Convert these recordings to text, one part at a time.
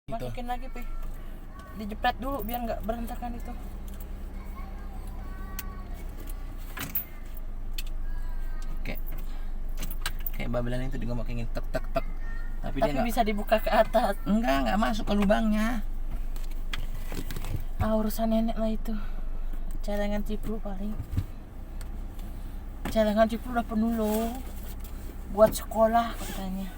Gitu. Masukin lagi, Pi. Dijepret dulu biar nggak berantakan itu. Oke. Kayak babelan itu digombakin tek tek tek. Tapi dia bisa dibuka ke atas. enggak masuk ke lubangnya. Urusan nenek lah itu. Celengan cipru paling. Celengan cipru udah penuh loh. Buat sekolah katanya.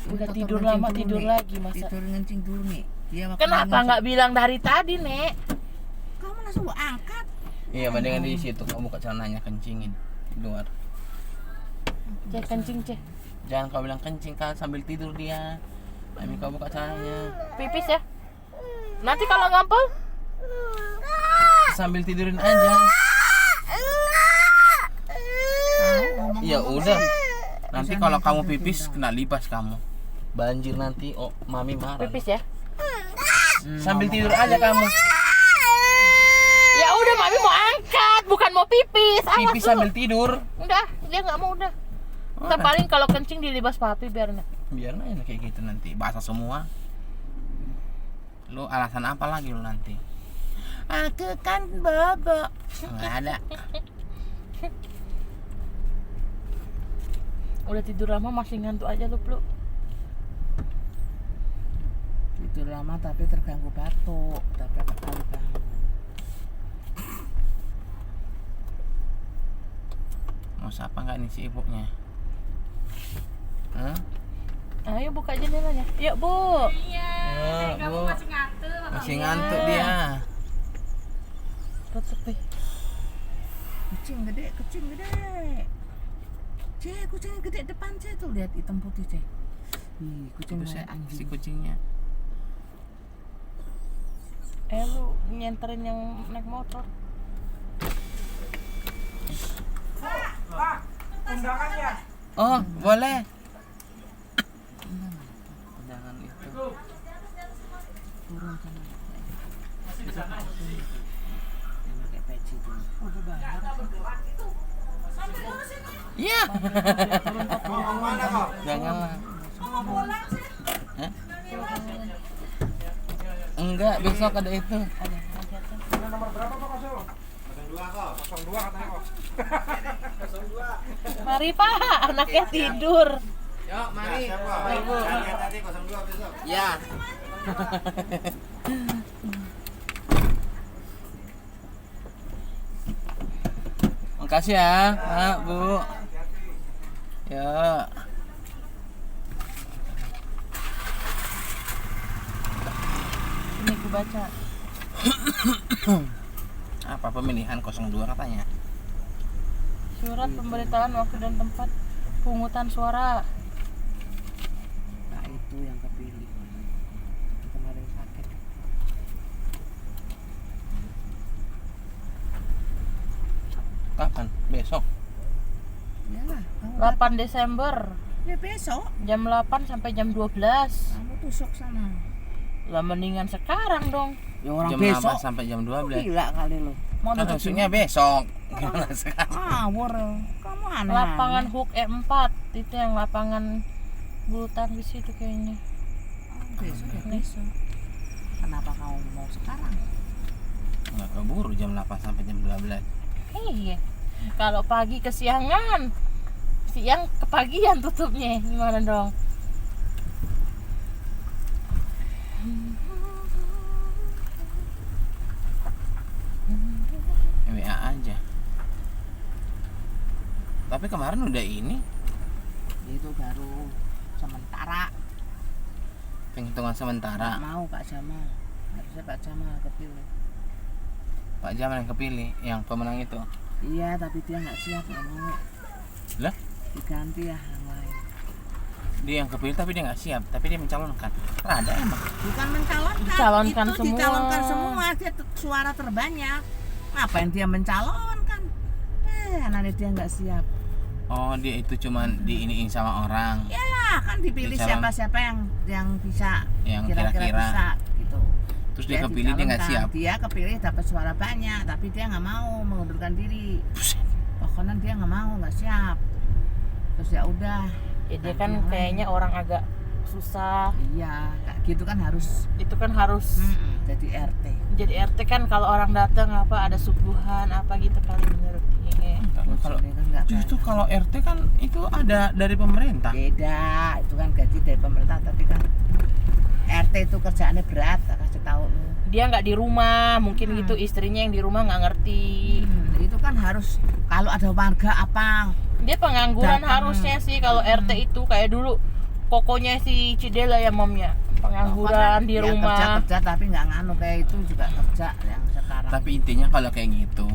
Udah tidur lama tidur nih. Lagi masa. Tidur ngencing dulu nih. Dia Kenapa nggak bilang dari tadi, Nek? Kamu langsung angkat. Iya, mendingan di situ kamu buka celananya kencingin di luar. Cek kencing, Cek. Jangan kau bilang kencing kan sambil tidur dia. Mami kau buka celananya. Pipis ya. Nanti kalau ngampel Sambil tidurin aja. Ya udah. Nanti kalau kamu pipis kena libas kamu. Banjir nanti. Oh, mami marah. pipis ya. Sambil tidur aja kamu. Ya udah, Mami mau angkat, bukan mau pipis. Awas Pipis dulu. sambil tidur. Udah, dia nggak mau udah. Ntar paling kalau kencing dilibas papi biar Biar aja kayak gitu nanti. Basah semua. Lu alasan apa lagi lu nanti? Aku kan bobo. Nggak ada. udah tidur lama masih ngantuk aja lu, Plu. Tidur lama tapi terganggu batuk. Tapi apa kali bangun. Mau siapa nggak nih si ibunya? Hah? Ayo buka jendelanya. Yuk, Bu. Ya, Bu. Masih ngantuk dia. Tutup, Pi. Kucing gede. Cek, kucing gede depan cek tuh, lihat hitam putih cek. Kucing Itu kayak anjing. si kucingnya. Lu nyenterin yang naik motor. Undangannya. Oh, boleh. Jangan itu. Turun sana. Yang pakai peci tuh. Udah bayar. Iya. Mau mana kau? Janganlah. Mau pulang sih? Hah? Enggak, besok ada itu. Ini nomor berapa Pak Koso? 02 kok. 02 katanya kok. 02. Mari, Pak, anaknya tidur. Yuk, mari. Siapa? Ibu. Lihat tadi 02 besok. Ya. Makasih ya, Pak, Bu. Ya. Ini aku baca. Apa pemilihan 02 katanya? Surat pemberitahuan waktu dan tempat pungutan suara. Nah itu yang kepilih. Kemarin sakit. Kapan? Besok. Iyalah. 8 Desember Ya besok. jam 8 sampai jam 12. Kamu tusuk sana. Lah mendingan sekarang dong. Ya orang Jam besok. 8 sampai jam 12. Gila kali lo. Mau Kan duduk maksudnya besok. Gimana sekarang? ngawur. Kamu aneh. Lapangan Hook E4 itu yang lapangan bulu tangkis itu kayaknya. Besok ya besok. Kenapa kamu mau sekarang? Nggak keburu jam 8 sampai jam 12. Iya. Kalau pagi kesiangan, siang kepagian tutupnya. Gimana dong? WA aja. Tapi kemarin udah ini Itu baru sementara. penghitungan sementara. Nggak mau Pak Jamal. Harusnya Pak Jamal kepilih. Pak Jamal yang kepilih, yang pemenang itu. Iya, tapi dia nggak siap, nggak mau. Lah, Diganti ya yang lain. dia yang kepilih tapi dia nggak siap, tapi dia mencalonkan. Ada emang. Bukan mencalonkan. Dicalonkan itu semua. dicalonkan semua. Dia suara terbanyak. Ngapain dia mencalonkan? Nanti dia nggak siap. Oh, dia itu cuman diiniin sama orang. Ya kan dipilih Dicalon- siapa-siapa yang bisa, Yang kira-kira kira-kira. bisa gitu. Terus dia kepilih, dia nggak dicalonkan. siap. Dia kepilih dapat suara banyak, tapi dia nggak mau mengundurkan diri. Buset. Pokoknya dia nggak mau, nggak siap. Terus ya udah. Ya dia Ganti kan yang lain. kayaknya orang agak susah. Iya, kayak gitu kan harus Itu kan harus jadi RT. jadi RT kan, kalau orang datang apa ada suguhan apa gitu kali menurut dia. Kalau Ini kan nggak justru kalau RT kan itu ada dari pemerintah. beda, itu kan gaji dari pemerintah, tapi kan RT itu kerjaannya berat, tak kasih tahu lu. Dia nggak di rumah, mungkin gitu, istrinya yang di rumah nggak ngerti. Itu kan harus kalau ada warga apa Dia pengangguran Datang. harusnya sih kalau RT itu, kayak dulu kokonya si Cidela ya momnya, pengangguran di ya, rumah. kerja tapi nggak nganu kayak itu juga kerja yang sekarang. Tapi intinya kalau kayak gitu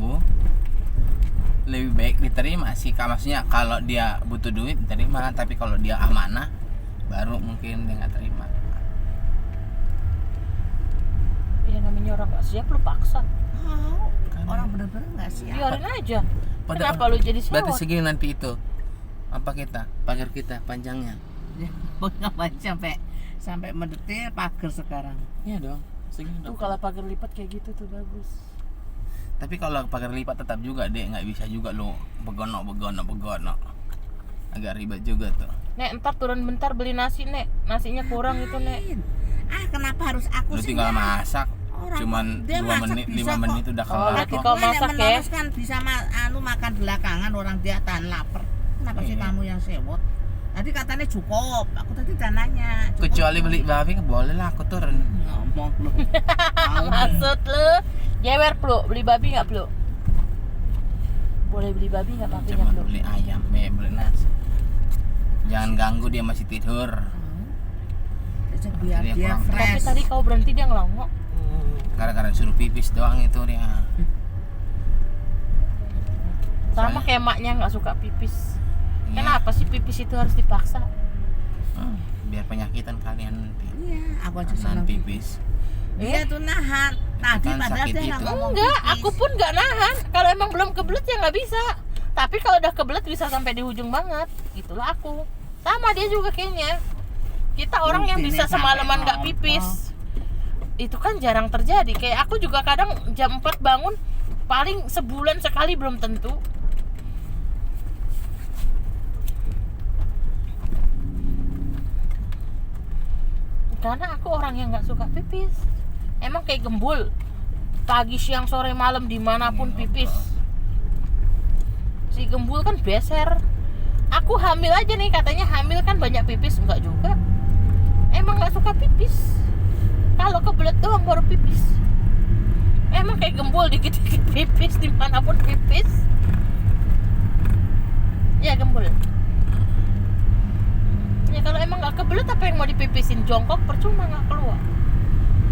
lebih baik diterima sih. Maksudnya kalau dia butuh duit diterima, tapi kalau dia amanah baru mungkin dia nggak terima. Ya namanya orang nggak siap lu paksa, Mau, Kan. orang bener-bener nggak siap. biarin aja. Padahal- Kenapa lu jadi Berarti sewot? segini nanti itu apa pagar kita panjangnya. Ya, mau ngapain sampai mendetil pagar sekarang. Iya dong, segini Tuh dong. kalau pagar lipat kayak gitu tuh bagus. Tapi kalau pagar lipat tetap juga deh, nggak bisa juga lo begonok. Agak ribet juga tuh. Nek, ntar turun bentar beli nasi, Nek. Nasinya kurang itu, Nek. Kenapa harus aku Lu sih? tinggal Nek? masak, Orang cuman dia 2 masak menit, bisa 5 kok. menit udah Oh, kelar nanti kok. kalau Nenek masak ya. menerus kan bisa makan belakangan, orang dia tahan lapar. Kenapa sih Iya. kamu yang sewot? Tadi katanya cukup, aku tadi udah nanya. Cukup. Kecuali beli babi boleh lah aku turun. Ngomong lu. Mau. Maksud lu jewer, Plu? Beli babi nggak, Plu? Boleh beli babi nggak papinya, Cuma Plu? beli ayam, beli nasi. Jangan ganggu dia masih tidur. Jadi biar Dia dia kurang. Tapi fresh. tadi kau berhenti dia ngelongo. Gara-gara suruh pipis doang itu dia. Sama Soalnya- kayak maknya nggak suka pipis. Iya. Kenapa sih pipis itu harus dipaksa? Biar penyakitan kalian nanti. Iya, aku aja Nahan seneng. pipis. Dia tuh nahan. Tadi kan padahal sakit dia nggak itu. ngomong Enggak, pipis. aku pun nggak nahan. Kalau emang belum kebelet ya nggak bisa. Tapi kalau udah kebelet bisa sampai di ujung banget. Itulah aku. Sama dia juga kayaknya. Kita orang yang Mungkin bisa nih semalaman sampai nggak pipis. Itu kan jarang terjadi. Kayak aku juga kadang jam 4 bangun, paling sebulan sekali belum tentu. Karena aku orang yang nggak suka pipis. Emang kayak gembul. Pagi, siang, sore, malam dimanapun pipis. Si gembul kan beser. Aku hamil aja nih, katanya hamil kan banyak pipis. Enggak juga. Emang nggak suka pipis. Kalau kebelet doang baru pipis. Emang kayak gembul dikit-dikit pipis dimanapun pipis. Ya gembul. Ya kalau emang nggak kebelet apa yang mau dipipisin, jongkok percuma nggak keluar.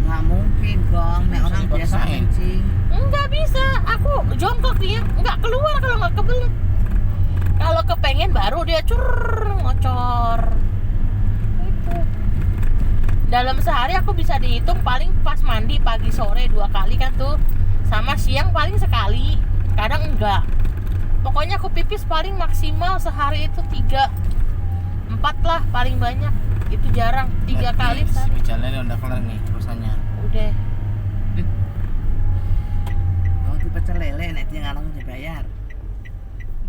Nggak mungkin dong, nek orang biasa dipaksain. kencing. Nggak bisa, aku jongkok dia nggak keluar kalau nggak kebelet. Kalau kepengen baru dia ngocor. Itu. Dalam sehari aku bisa dihitung paling pas mandi pagi sore 2 kali kan tuh, sama siang paling sekali, kadang enggak. Pokoknya aku pipis paling maksimal sehari itu 3-4 lah paling banyak. Itu jarang, 3 kali sehari. Bicaranya udah kelar nih urusannya. Udah. Mau dipecel lele, nek dia nggak langsung dibayar.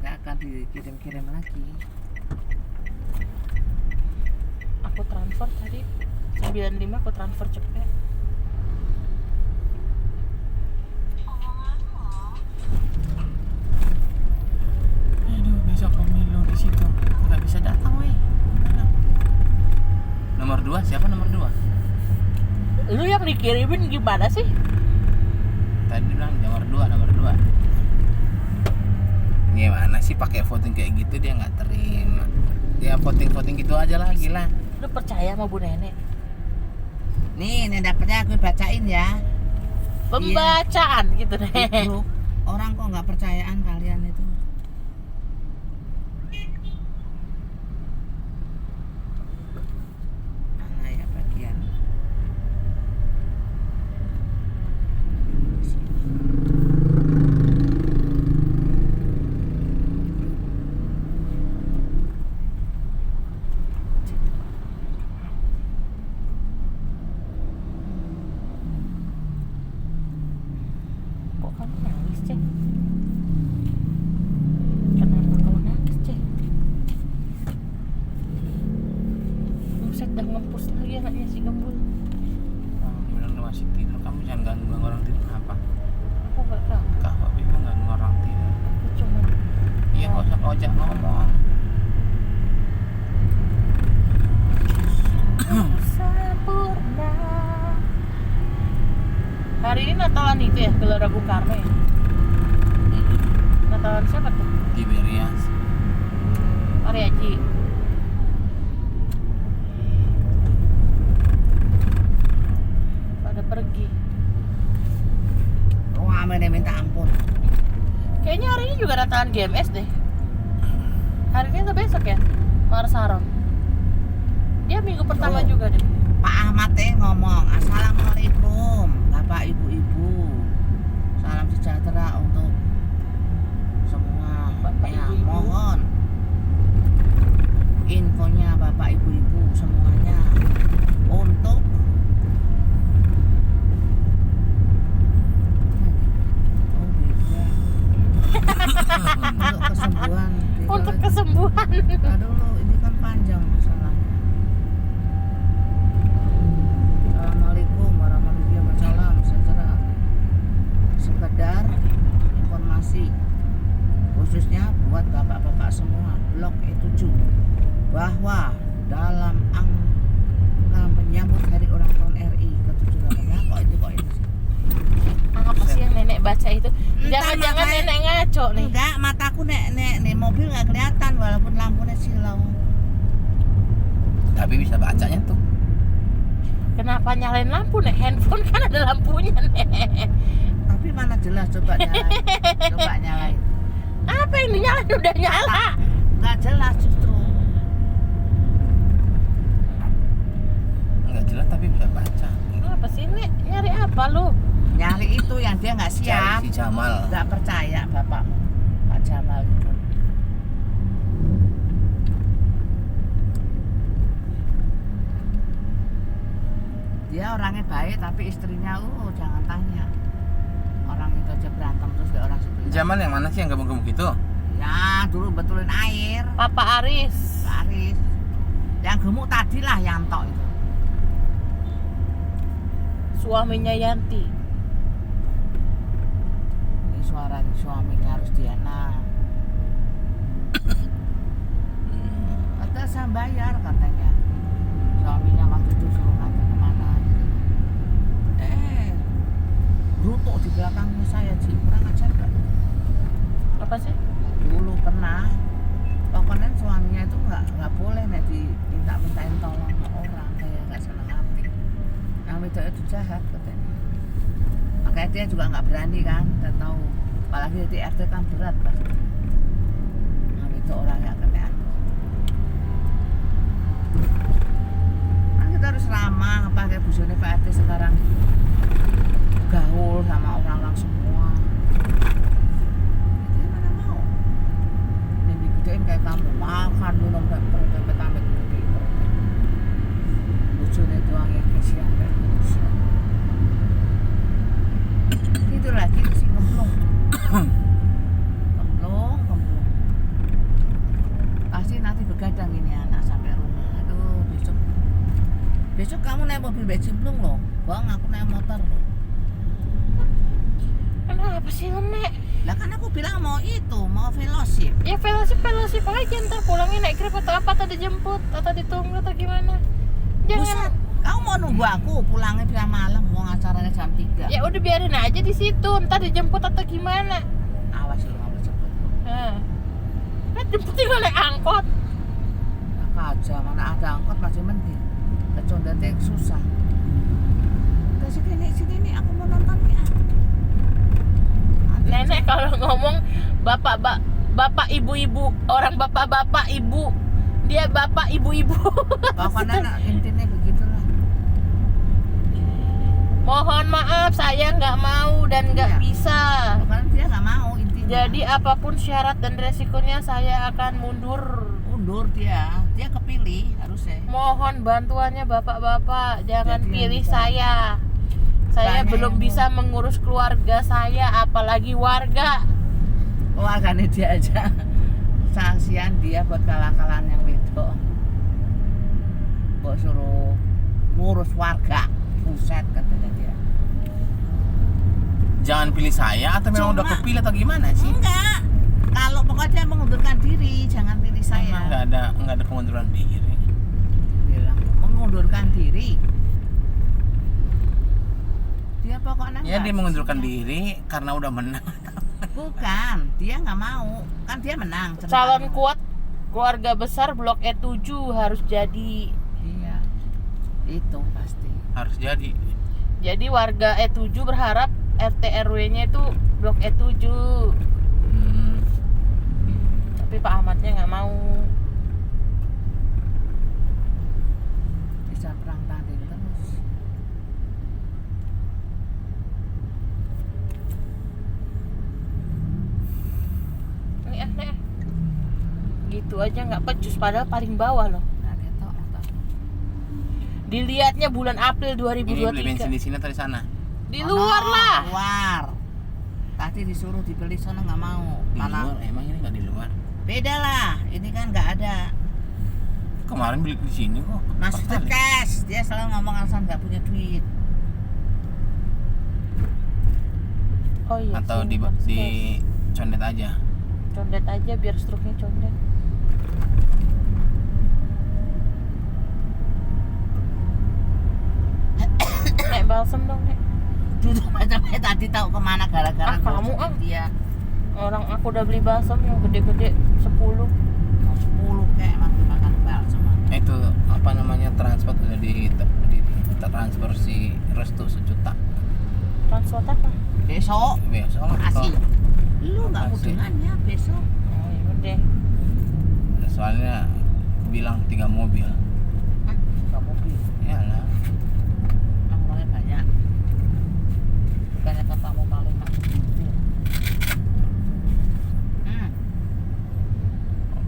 Nggak akan dikirim-kirim lagi. Aku transfer tadi 95, aku transfer cepet. Aduh, besok pemilu di situ. Nggak bisa datang, weh. Nomor 2, siapa nomor 2? Lu yang dikirimin gimana sih? Tadi bilang nomor 2. Gimana sih pakai voting kayak gitu, dia nggak terima. Dia voting gitu aja lagi lah. Lu percaya sama Bu Nenek? Nih, nek dapetnya aku bacain ya. Pembacaan gitu deh. Bro, orang kok nggak percayaan kalian itu. Mana ya bagian? Kok kamu nangis, Cek? si Gembul. Bilang lu masih tidur, kamu jangan ganggu orang tidur apa? Aku nggak tahu. Kak Hobi mah ganggu orang tidur. Aku cuman Iya nggak usah ojek ngomong. sempurna. Hari ini Natalan itu ya, Gelora Bung Karno ya. Natalan siapa tuh? Tiberias. Ariaji. Pada pergi. Rame deh minta ampun. Kayaknya hari ini juga Natalan GMS deh. Hari ini atau besok ya? Marsaron. Dia minggu pertama Oh. juga deh. Pak Ahmad ngomong, assalamualaikum Bapak Ibu-ibu, salam sejahtera untuk semua. Bapak, Ya, Ibu-ibu. mohon infonya Bapak Ibu-ibu semuanya untuk untuk kesembuhan. Untuk kesembuhan. Aduh, ini kan panjang masalahnya. Assalamualaikum warahmatullahi wabarakatuh. Secara sekedar informasi khususnya buat bapak-bapak semua Blok E7 bahwa dalam angka menyambut Hari Ulang Tahun RI ke-78 kok itu sih? Apa sih yang nenek baca itu? Entah, Jangan-jangan makanya- nenek ngaco nih. Enggak, mataku nek mobil nggak kelihatan walaupun lampunya silau. Tapi bisa bacanya tuh. Kenapa nyalain lampu nek? Handphone kan ada lampunya nek. Tapi mana jelas coba nyalain. Coba nyalain. Apa yang dinyalain udah nyala? Nggak jelas justru. Nggak jelas tapi bisa baca. Apa sih nek? Nyari apa lu? Nyari itu yang dia nggak siap. Cari si Jamal. Nggak percaya bapakmu Pak Jamal itu. Dia orangnya baik tapi istrinya jangan tanya. Orang itu aja berantem terus kayak orang sebelah. Jamal yang mana sih yang gemuk-gemuk itu? Ya dulu betulin air. Papa Aris. Pak Aris. Yang gemuk tadi lah Yanto itu. Suaminya Yanti. Ini suara suaminya harus Diana. Kata saya bayar katanya. Suaminya waktu itu suruh ngantar kemana gitu. Bruto di belakangnya saya sih kurang ajar gak? Apa sih? Dulu pernah. Pokoknya suaminya itu nggak boleh nih dimintain tolong sama orang kayak nggak senang hati. Yang itu jahat katanya. Makanya dia juga nggak berani kan, udah tahu. Apalagi di RT kan berat pasti. Yang itu orangnya kenean. Kan kita harus ramah, pakai busune Pak RT sekarang gaul sama orang-orang semua. Dia mana mau? Ini digedein kayak kamu makan minum tempe tambah gede. Bujune doang yang kesian kayak manusia. Tidur lagi si gemblong. Gemblong. Pasti nanti begadang ini anak sampai rumah. Aduh, besok kamu naik mobil becimplung loh. Bang, aku naik motor loh. Kenapa sih nek? Lah kan aku bilang mau velosip. Ya velosip aja ntar pulangnya naik Grab atau apa, atau dijemput atau ditunggu atau gimana. Jangan. Buset, kamu mau nunggu aku pulangnya biar malam, mau acaranya jam 3. Ya udah biarin aja di situ, ntar dijemput atau gimana. Awas lu nggak boleh cepet. Kan jemput tinggal naik angkot. Nah, aja mana ada angkot masih mending. Kecondatnya susah. Udah sini aku mau nonton ya. Nenek kalau ngomong bapak ibu-ibu, orang bapak ibu, dia bapak ibu-ibu. Pokoknya intinya begitulah. Mohon maaf saya nggak mau dan nggak Iya. bisa. Pokoknya dia nggak mau intinya. Jadi apapun syarat dan resikonya saya akan mundur. Undur dia kepilih harusnya. Mohon bantuannya bapak-bapak, jangan Jadi yang pilih bisa. saya. Saya Banyak belum yang bisa mengurus keluarga saya, apalagi warga. Warganya dia aja. Sanksian dia buat kalah-kalahan yang wedok. Mbok suruh ngurus warga. Buset katanya dia. Jangan pilih saya atau memang udah Cuma- kepilih atau gimana sih? Enggak. Kalau pokoknya mengundurkan diri, jangan pilih Emang saya. nggak ada pengunduran diri. Bilang mengundurkan diri. Dia pokoknya Ya nggak dia mengundurkan siap. diri karena udah menang. Bukan, dia nggak mau. Kan dia menang. Calon ceritanya. kuat keluarga besar Blok E7 harus jadi. Iya. Itu pasti. Harus jadi. Jadi warga E7 berharap RT RW-nya itu Blok E7. Hmm. Tapi Pak Ahmadnya nggak mau. Bisa perang tanding terus. Ini aneh. Gitu aja nggak pecus padahal paling bawah loh. Nah, ketok otak. Dilihatnya bulan April Ini beli bensin 2023. di sini atau di sana? Di luar Ono, lah. Luar. Tadi disuruh dibeli sono nggak mau. Di Malah luar, emang ini nggak di luar. beda lah. Ini kan nggak ada. Kemarin beli di sini kok. Maksudnya Pertalite. cash. Dia selalu ngomong alasan nggak punya duit. Oh iya. Atau sini di cash. condet aja. Condet aja biar struknya condet. Nek balsem dong, Nek. Duduk macam-macam tadi tahu kemana gara-gara Ah, kamu, gosok ah. dia. Orang aku udah beli balsem yang gede-gede 10. Mau 10 kayak makan balsam. Itu apa namanya transport udah di transfer si Restu 1 juta. Transport apa? Besok Besok lah. kasih. Lu nggak Makasih. mudengannya besok. Oh iya deh. Soalnya bilang 3 mobil. Hah? Nggak mobil. Iyalah. Orangnya banyak. Bukannya katamu paling masuk mobil.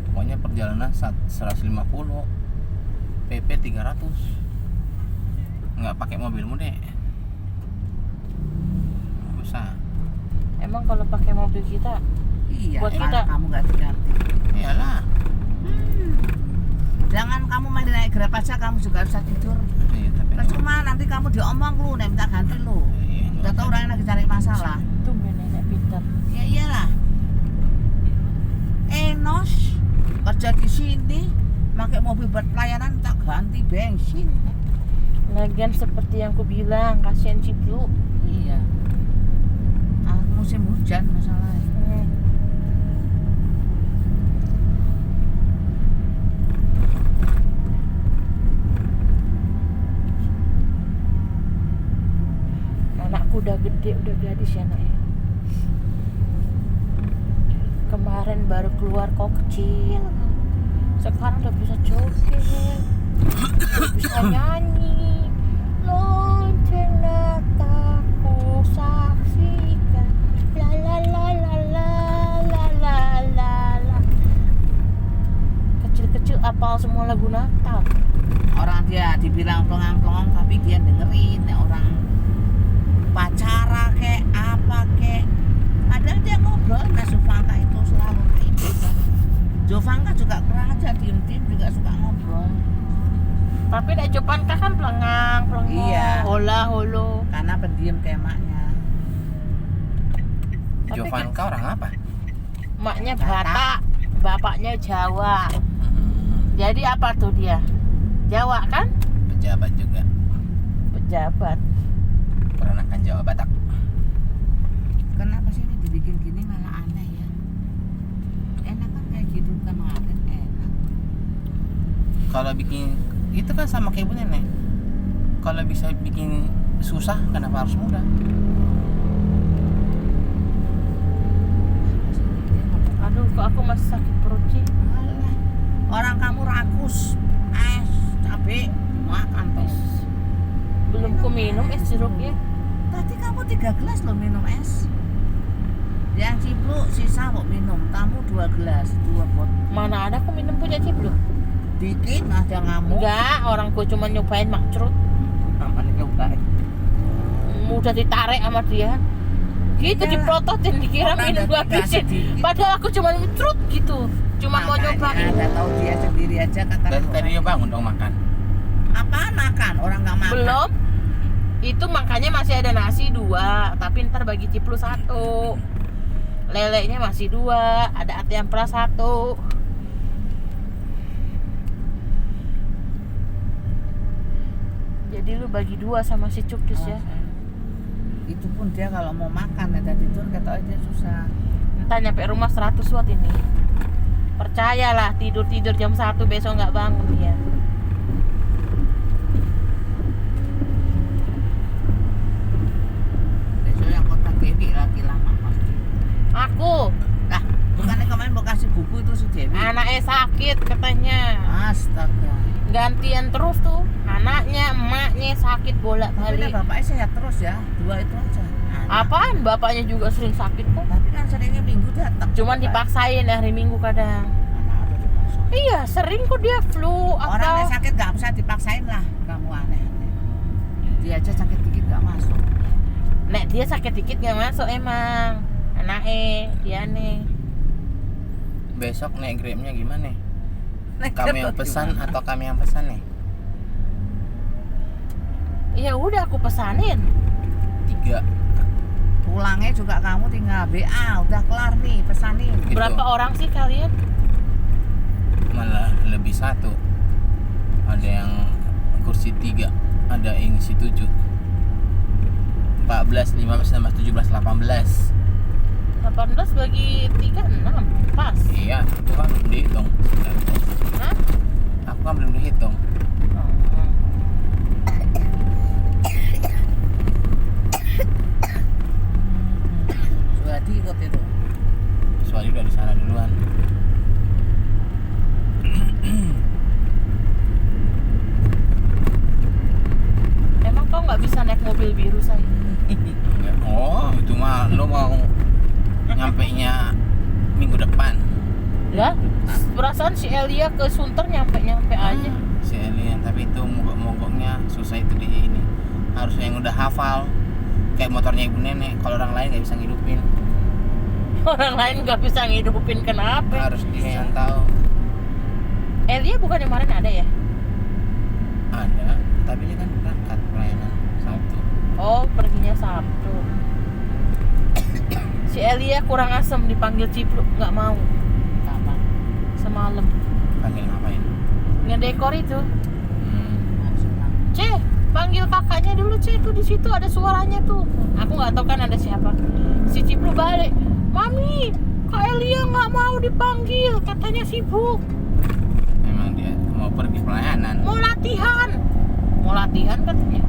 Pokoknya perjalanan 150. PP 300. Nggak pakai mobilmu deh. Nggak usah. Emang kalau pakai mobil kita Iya, Buat malah kita. kamu nggak diganti. Iyalah. Jangan kamu main naik Grab aja, kamu juga bisa tidur. Iya, tapi Percuma nanti kamu diomong lu, nek minta ganti lu. Iya, Udah tau orang yang lagi cari masalah. tuh nenek pintar. Ya iyalah. Enos kerja di sini, pakai mobil buat pelayanan tak ganti bensin. Lagian seperti yang ku bilang, kasihan Ciplu. Iya. Ah, musim hujan masalahnya. Anakku udah gede, udah gadis ya nak ya. Kemarin baru keluar kok kecil, sekarang udah bisa joget, udah bisa nyanyi. Lonceng Natalku saksikan, la la la la la la la la la. Kecil-kecil apal semua lagu Natal. Orang dia dibilang pelongang-pelongong tapi dia dengerin nek orang pacara kek apa kek. Padahal dia ngobrol sama Jovanka itu selalu kayak gitu. Jovanka juga kurang aja diem-diem juga suka ngobrol. Tapi nek Jopanka kan pelengang, Iya. hola holo. Karena pendiam kayak maknya. Tapi Jovanka orang apa? Maknya Batak. Batak, bapaknya Jawa. Jadi apa tuh dia? Jawa kan? Pejabat juga. Pejabat. Peranakan Jawa Batak. Kenapa sih ini dibikin gini malah aneh ya? Enak kan kayak gitu kemarin enak. Kalau bikin itu kan sama kayak ibu nenek. Kalau bisa bikin susah, kenapa harus mudah? Aduh, kok aku masih sakit perut sih. Alah, orang kamu rakus, es, cabe, makan terus. Belum ku minum es jeruknya. Tadi kamu 3 gelas loh minum es. Yang Ciplu sisa kok minum, kamu 2 gelas, 2 botol. Mana ada aku minum punya Ciplu? Dikit ada ngamuk. Enggak, orangku cuma nyobain makcrut. Namanya nyobain. Mudah ditarik sama dia. Gitu Iyalah. diprototin dikira Orang minum ada gua tiga habisin. sedikit. Padahal aku cuma trut gitu. Cuma mau Makanya nyobain. Ada tahu dia sendiri aja kata. Dari tadi dia bangun dong makan. Apaan makan? Orang nggak makan. Belum. Itu makanya masih ada nasi 2, tapi ntar bagi ciplu 1. Lelenya masih 2, ada ati ampela 1. Jadi lu bagi 2 sama si Cuplis ya. Itu pun dia kalau mau makan ya tidur kata dia susah. Entah nyampe rumah 100 watt ini. Percayalah, tidur jam 1 besok nggak bangun dia. Besok yang kontak Dewi lagi lama pasti. Aku, Lah, bukannya kemarin mau kasih buku itu si Dewi. anaknya sakit katanya. Astaga. Gantian terus tuh. Anaknya, emaknya sakit Tapi bolak-balik. bapaknya sehat terus ya. 2 itu aja. Apaan? Bapaknya juga sering sakit kok. Tapi kan seringnya minggu datang. Cuman dipaksain hari Minggu kadang. Anak apa dipaksa? Iya, sering kok dia flu Orang atau yang sakit gak usah dipaksain lah. Kamu aneh-aneh. Dia aja sakit dikit gak masuk. Nek dia sakit dikit gak masuk emang. Anaknya, dia nih. Besok naik Grabnya gimana? Naik Kamu Grab yang pesan gimana? atau kami yang pesan nih? Ya udah aku pesanin. 3. Pulangnya juga kamu tinggal WA. Udah kelar nih pesanin. Gitu. Berapa orang sih kalian? Malah lebih 1. Ada yang kursi 3, ada yang isi 7. 14, 15, 16, 17, 18. 18 bagi 3, 6. Pas. Iya, itu kan belum dihitung. Hah? Aku kan belum dihitung. Sudah diikut itu. Soalnya udah di sana duluan. Emang kau nggak bisa naik mobil biru say? Ya, oh, itu mah lo mau nyampenya minggu depan. Ya, perasaan si Elia ke Sunter nyampe aja. Si Elian, tapi itu mogok-mogoknya susah itu di ini. Harus yang udah hafal. Kayak motornya ibu nenek, kalau orang lain nggak bisa ngidupin. Orang lain nggak bisa ngidupin kenapa? Harus dia yang tahu. Elia bukan kemarin ada ya? Ada, tapi dia kan berangkat pelayanan Sabtu. Oh, perginya Sabtu. Si Elia kurang asem dipanggil Cipluk, nggak mau. Kapan? Semalam Panggil ngapain? ngedekor itu. Maksudnya. C, panggil kakaknya dulu C, tuh di situ ada suaranya tuh. Aku nggak tahu kan ada siapa. Si Cipluk balik, Mami, Kak Elia nggak mau dipanggil, katanya sibuk. Memang dia mau pergi pelayanan. Mau latihan katanya.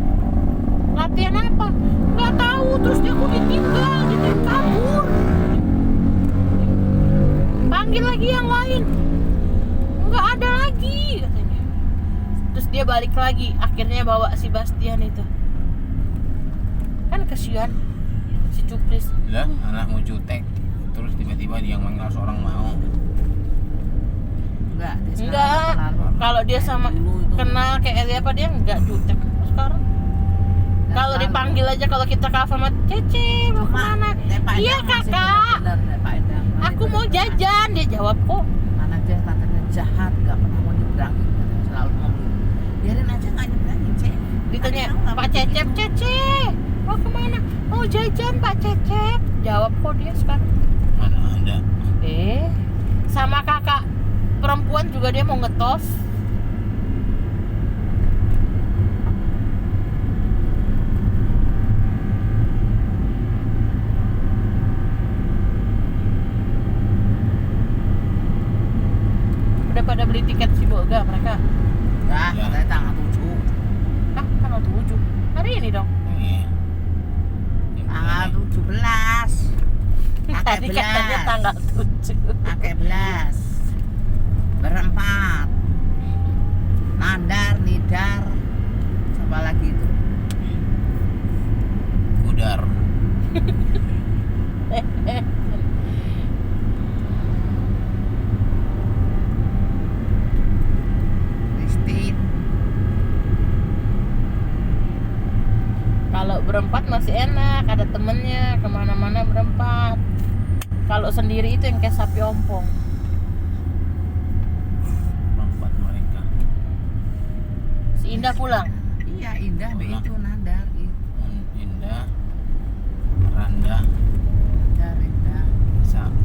Latihan apa? Nggak tahu. Terus dia aku ditinggal kabur. Panggil lagi yang lain, nggak ada lagi katanya. Terus dia balik lagi, akhirnya bawa si Bastian itu. Kan kesian si Cuplis. Lah, anak mau jutek, terus tiba-tiba dia yang manggil seorang mau. Enggak, dia sekarang Enggak. terlalu. Kalau dia sama Dulu itu. kenal kayak Elia apa dia nggak jutek sekarang. Enggak Kalau terlalu. dipanggil aja, kalau kita ke Alfamart, Cece mau Cuma, kemana? Pak Iya Endang masih kakak, benar, Pak Endang. aku mau jajan. Dia jawab kok. Karena dia katanya jahat, nggak pernah mau nyebrangin, katanya selalu ngomong. Biarin aja nggak nyebrangin, Cek. Ditanya, Ada yang nggak Pak begitu. Cecep, Cece mau kemana? Mau jajan Pak Cecep. Jawab kok dia sekarang. Mana ada? Sama kakak perempuan juga dia mau ngetos. Udah pada beli tiket si Boga mereka. Nah, Ya. katanya tanggal 7. Ah, tanggal 7. Hari ini dong. Iya. Yang Tanggal begini. 17. Tadi katanya tanggal 7. Pakai belas. Berempat. Nandar, Nidar, siapa lagi itu? Udar. Christine. Kalau berempat masih enak, ada temennya, kemana-mana berempat. Kalau sendiri itu yang kayak sapi ompong. Perempat mereka. Si Indah pulang. Iya, Indah mbak Pulang. itu Nandar itu. Indah, Randa, Indah.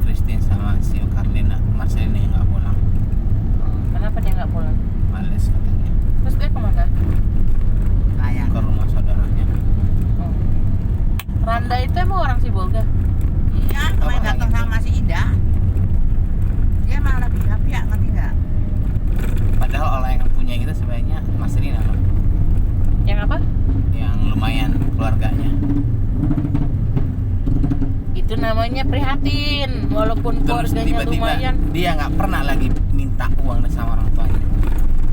Christine sama si Karlina, Marcelina yang nggak pulang, Oh, kenapa dia nggak pulang? males katanya, Terus dia kemana? Kayak ke rumah saudaranya. Oh. Randa itu emang orang Sibolga? iya, kemarin Orang datang itu. sama si Indah. Dia malah pihak-pihak, ngerti nggak? Padahal orang yang punya kita sebenarnya Marcelina loh, Yang apa? yang lumayan keluarganya. Itu namanya prihatin, walaupun Terus keluarganya tiba-tiba lumayan. dia nggak pernah lagi minta uang sama orang tuanya.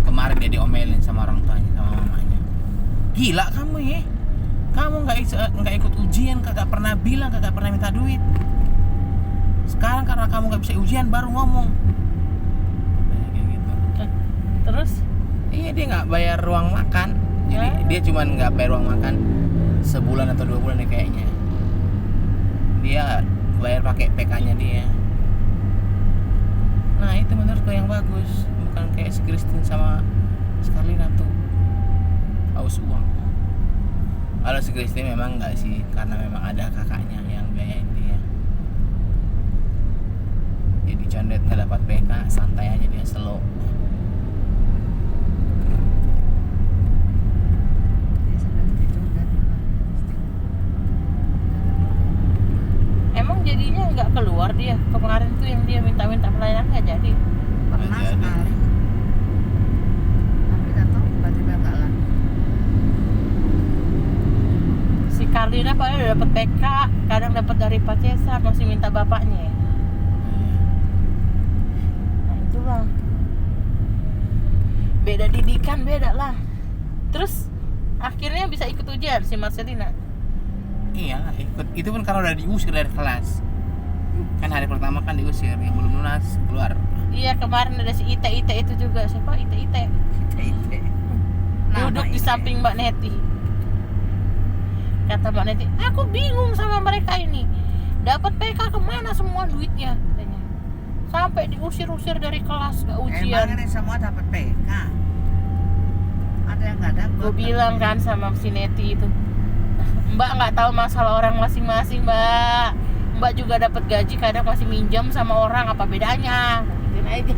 Kemarin dia diomelin sama orang tuanya, sama mamanya. Gila kamu ya, kamu nggak ikut ujian, kagak pernah bilang, kagak pernah minta duit. Sekarang karena kamu nggak bisa ujian baru ngomong. Kayak gitu. Terus? Iya, dia nggak bayar ruang makan. Jadi dia cuman nggak bayar ruang makan sebulan atau 2 bulan nih kayaknya. Dia bayar pakai PK-nya dia. Nah itu menurutku yang bagus, bukan kayak si Christine sama Scarlina tuh haus uang. Kalau si Christine memang nggak sih, karena memang ada kakaknya yang biayain dia. Jadi condet nggak dapat PK, santai aja dia, slow. Dia sebenarnya dicodet malah. Emang jadinya nggak keluar dia? Kemarin tuh yang dia minta-minta pelayanan nggak jadi? Pernah Nggak jadi. sekali. Tapi nggak tahu tiba-tiba nggak lagi. Si Karlina padahal udah dapet PK, kadang dapat dari Pak Cesar, masih minta bapaknya ya. Nah itulah, beda didikan, beda lah. Terus akhirnya bisa ikut ujian si Marcelina. Iya, ikut. Itu pun karena udah diusir dari kelas. Kan hari pertama kan diusir, yang belum lunas keluar. Iya, kemarin ada si Ite itu juga. Siapa Ite? Ite. Duduk di samping Mbak Neti. Kata Mbak Neti, aku bingung sama mereka ini. Dapat PK kemana semua duitnya? Katanya. Sampai diusir-usir dari kelas, gak Emang ujian. ini semua dapat PK. Ada yang nggak dapat. Gue bilang kan sama si Neti itu, Mbak nggak tahu masalah orang masing-masing, Mbak. Mbak juga dapat gaji, kadang masih minjam sama orang, apa bedanya? Gituin aja.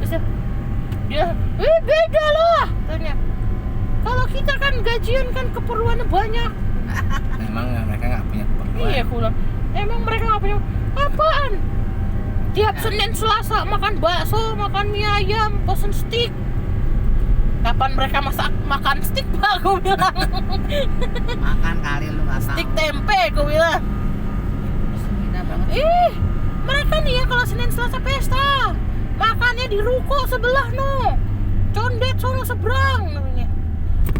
Terus dia, beda lah, tanya. Kalau kita kan gajian kan keperluannya banyak. Memang mereka nggak punya keperluan. Iya, aku bilang, emang mereka nggak punya apaan? Tiap Senin Selasa makan bakso, makan mie ayam, pesen steak. Kapan mereka makan steak, Pak? Aku bilang. Makan kali lu nggak tahu. Steak tempe, aku bilang. Gila banget. Mereka nih ya kalau Senin Selasa pesta, makannya di ruko sebelah no. Condet sono seberang namanya.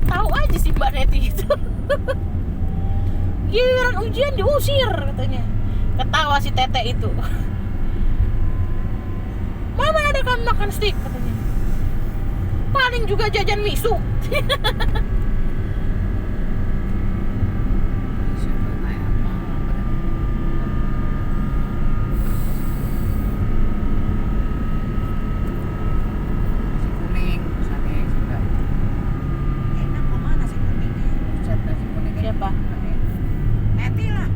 Tahu aja sih Mbak Neti itu. Giliran ujian diusir katanya. Ketawa si Tete itu. Mana ada kan makan steak katanya. Paling juga jajan miso. Siapa kayak apa? Si kuning, misalnya juga. Enak kok mana si kuningnya? Buset dah si kuningnya. Siapa? Neti lah.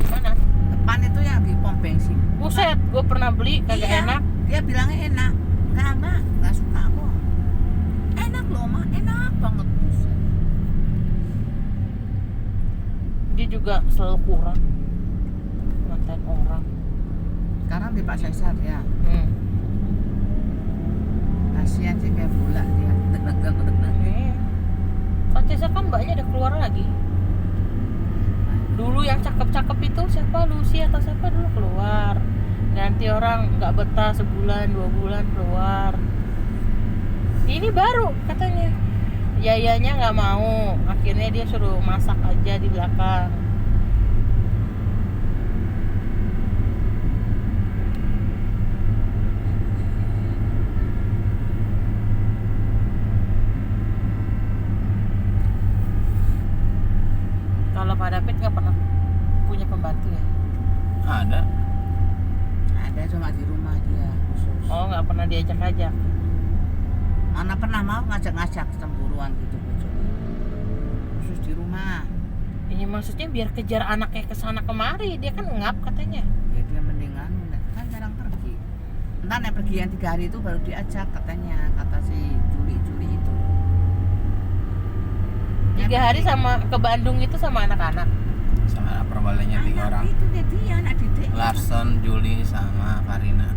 Gimana? Depan itu yang di pom bensin. Buset, gue pernah beli kagak Iya, enak. Dia bilangnya enak. Enggak, Mbak, enggak suka kok. Enak loh, Mak. Enak banget. Buset. Dia juga selalu kurang ngantain orang. Sekarang di Pak Cesar ya. Kasihan sih kayak bola dia. Pak Cesar kan mbaknya udah keluar lagi. Dulu yang cakep-cakep itu siapa, Lucy atau siapa dulu keluar, ganti orang nggak betah sebulan 2 bulan keluar. Ini baru katanya Yayanya nggak mau, akhirnya dia suruh masak aja di belakang. Kalau Pak David nggak pernah punya pembantu ya? Ada. Ada cuma di rumah dia khusus. Oh, nggak pernah diajak-ajak. Mana pernah mau ngajak-ngajak cemburuan gitu bojone. Khusus di rumah. Ini maksudnya biar kejar anaknya ke sana kemari, dia kan ngap katanya. Ya dia mendingan kan jarang pergi. Entar nek pergi yang 3 hari itu baru diajak katanya, kata si Juli itu. 3 hari sama ke Bandung itu sama anak-anak. Sama anak perbalanya 3 Anak orang. itu dia anak didik. Larson, Juli, sama Farina.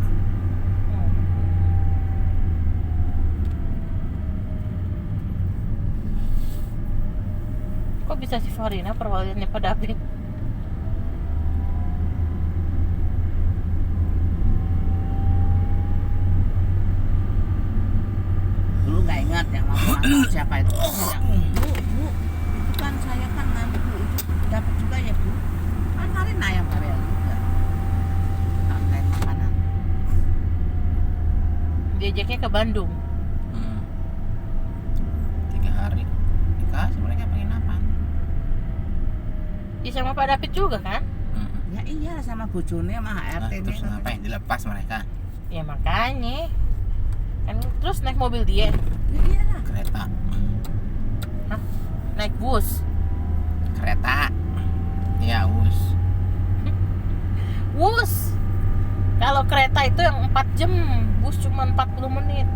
Kok bisa si Farina perwaliannya Pak David? Dulu nggak ingat yang mau anak siapa itu. Yang, bu, itu kan saya kan nanti bu itu dapat juga ya bu. Kan Karina yang barial juga. Online makanan. Diajaknya ke Bandung. 3 hari. Dikasih mereka pengen apa? Ya sama Pak David juga kan? Ya iya sama bojone sama Nah, HRT terus nih. ngapain? Dilepas mereka. Ya makanya. Kan terus naik mobil dia, Ya iyalah. Kereta. naik bus. Kereta. Iya, us. Bus. Kalau kereta itu yang 4 jam, bus cuma 40 menit.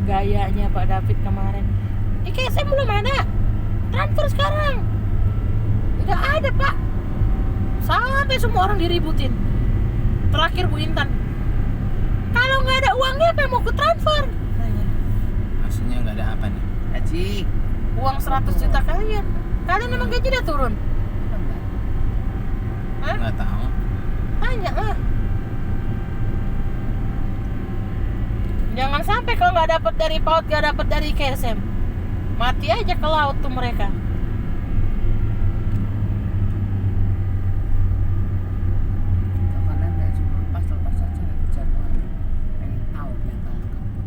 Gayanya Pak David kemarin. Saya belum ada. Transfer sekarang. Nggak ada Pak. Sampai semua orang diributin. Terakhir Bu Intan. Kalau nggak ada uangnya apa yang mau ku transfer? Maksudnya nggak ada apa nih? Haji. Uang 100 juta kalian. Kalian emang gaji udah turun? Hah? Nggak tahu. Tanya lah. Jangan sampai kalau nggak dapat dari PAUD, nggak dapat dari KSM, mati aja ke laut tuh mereka. Kemarin nggak cuma lepas saja nggak kejar orang. Pengen tahu dia kalang kabut.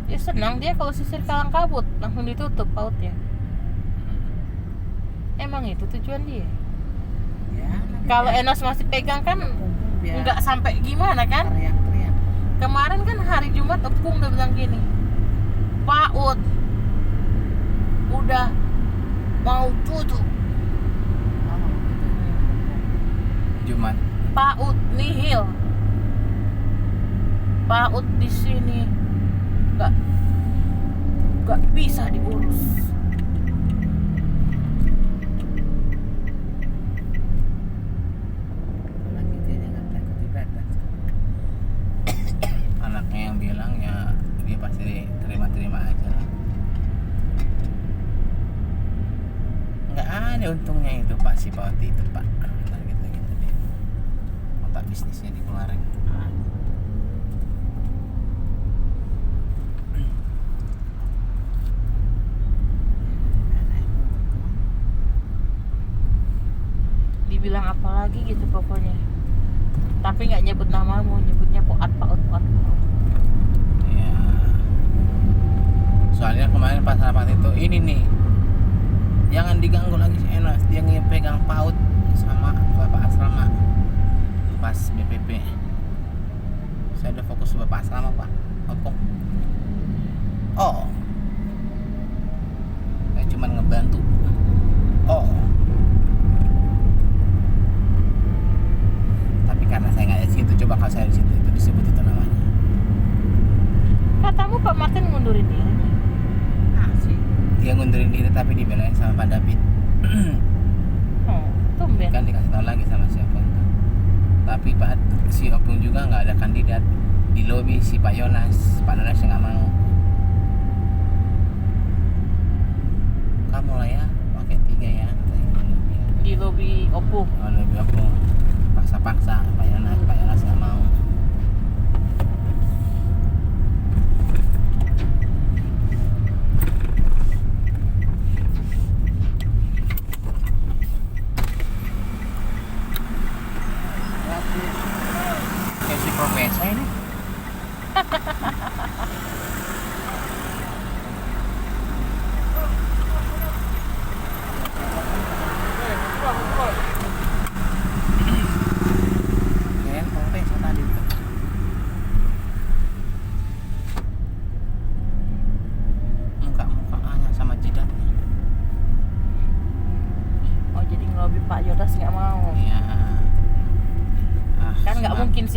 Ya senang dia kalau sisir kalang kabut langsung ditutup PAUD-nya. Emang itu tujuan dia. Ya. Kalau Enos masih pegang kan biar nggak sampai gimana kan? teriak-teriak. Kemarin kan hari Jumat Opung udah bilang gini, PAUD udah mau tutup. Oh, gitu. Jumat. PAUD nihil. PAUD di sini nggak bisa diurus. Lagi dia nggak takut ibadah. Anaknya yang bilang ya dia pasti terima-terima aja lah. Nggak ada untungnya itu Pak si Pak itu Pak. Ntar gitu-gitu deh. Otak bisnisnya dikeluarin. Dibilang apa lagi gitu pokoknya. Tapi nggak nyebut namamu, nyebutnya PAUD. Ya. Soalnya kemarin pas rapat itu ini nih, jangan diganggu lagi si Enos, dia pegang PAUD sama Bapak Asrama pas BPP. Saya udah fokus ke Bapak Asrama Pak, Opung. Oh, saya cuma ngebantu. Oh, tapi karena saya nggak di situ, coba kalau saya di situ itu disebut itu namanya. Katamu Pak Martin ngundurin diri. Asik. Dia ngundurin diri tapi dibelain sama Pak David. Oh, tumben. Kan dikasih tahu lagi sama si Opung tuh. Tapi Pak si Opung juga nggak ada kandidat, di lobi si Pak Yonas yang nggak mau. Kamu lah ya pakai 3 ya katanya di lobi. Di lobi Opung. Oh, lobi Opung paksa-paksa Pak Yonas nggak mau. Gratis.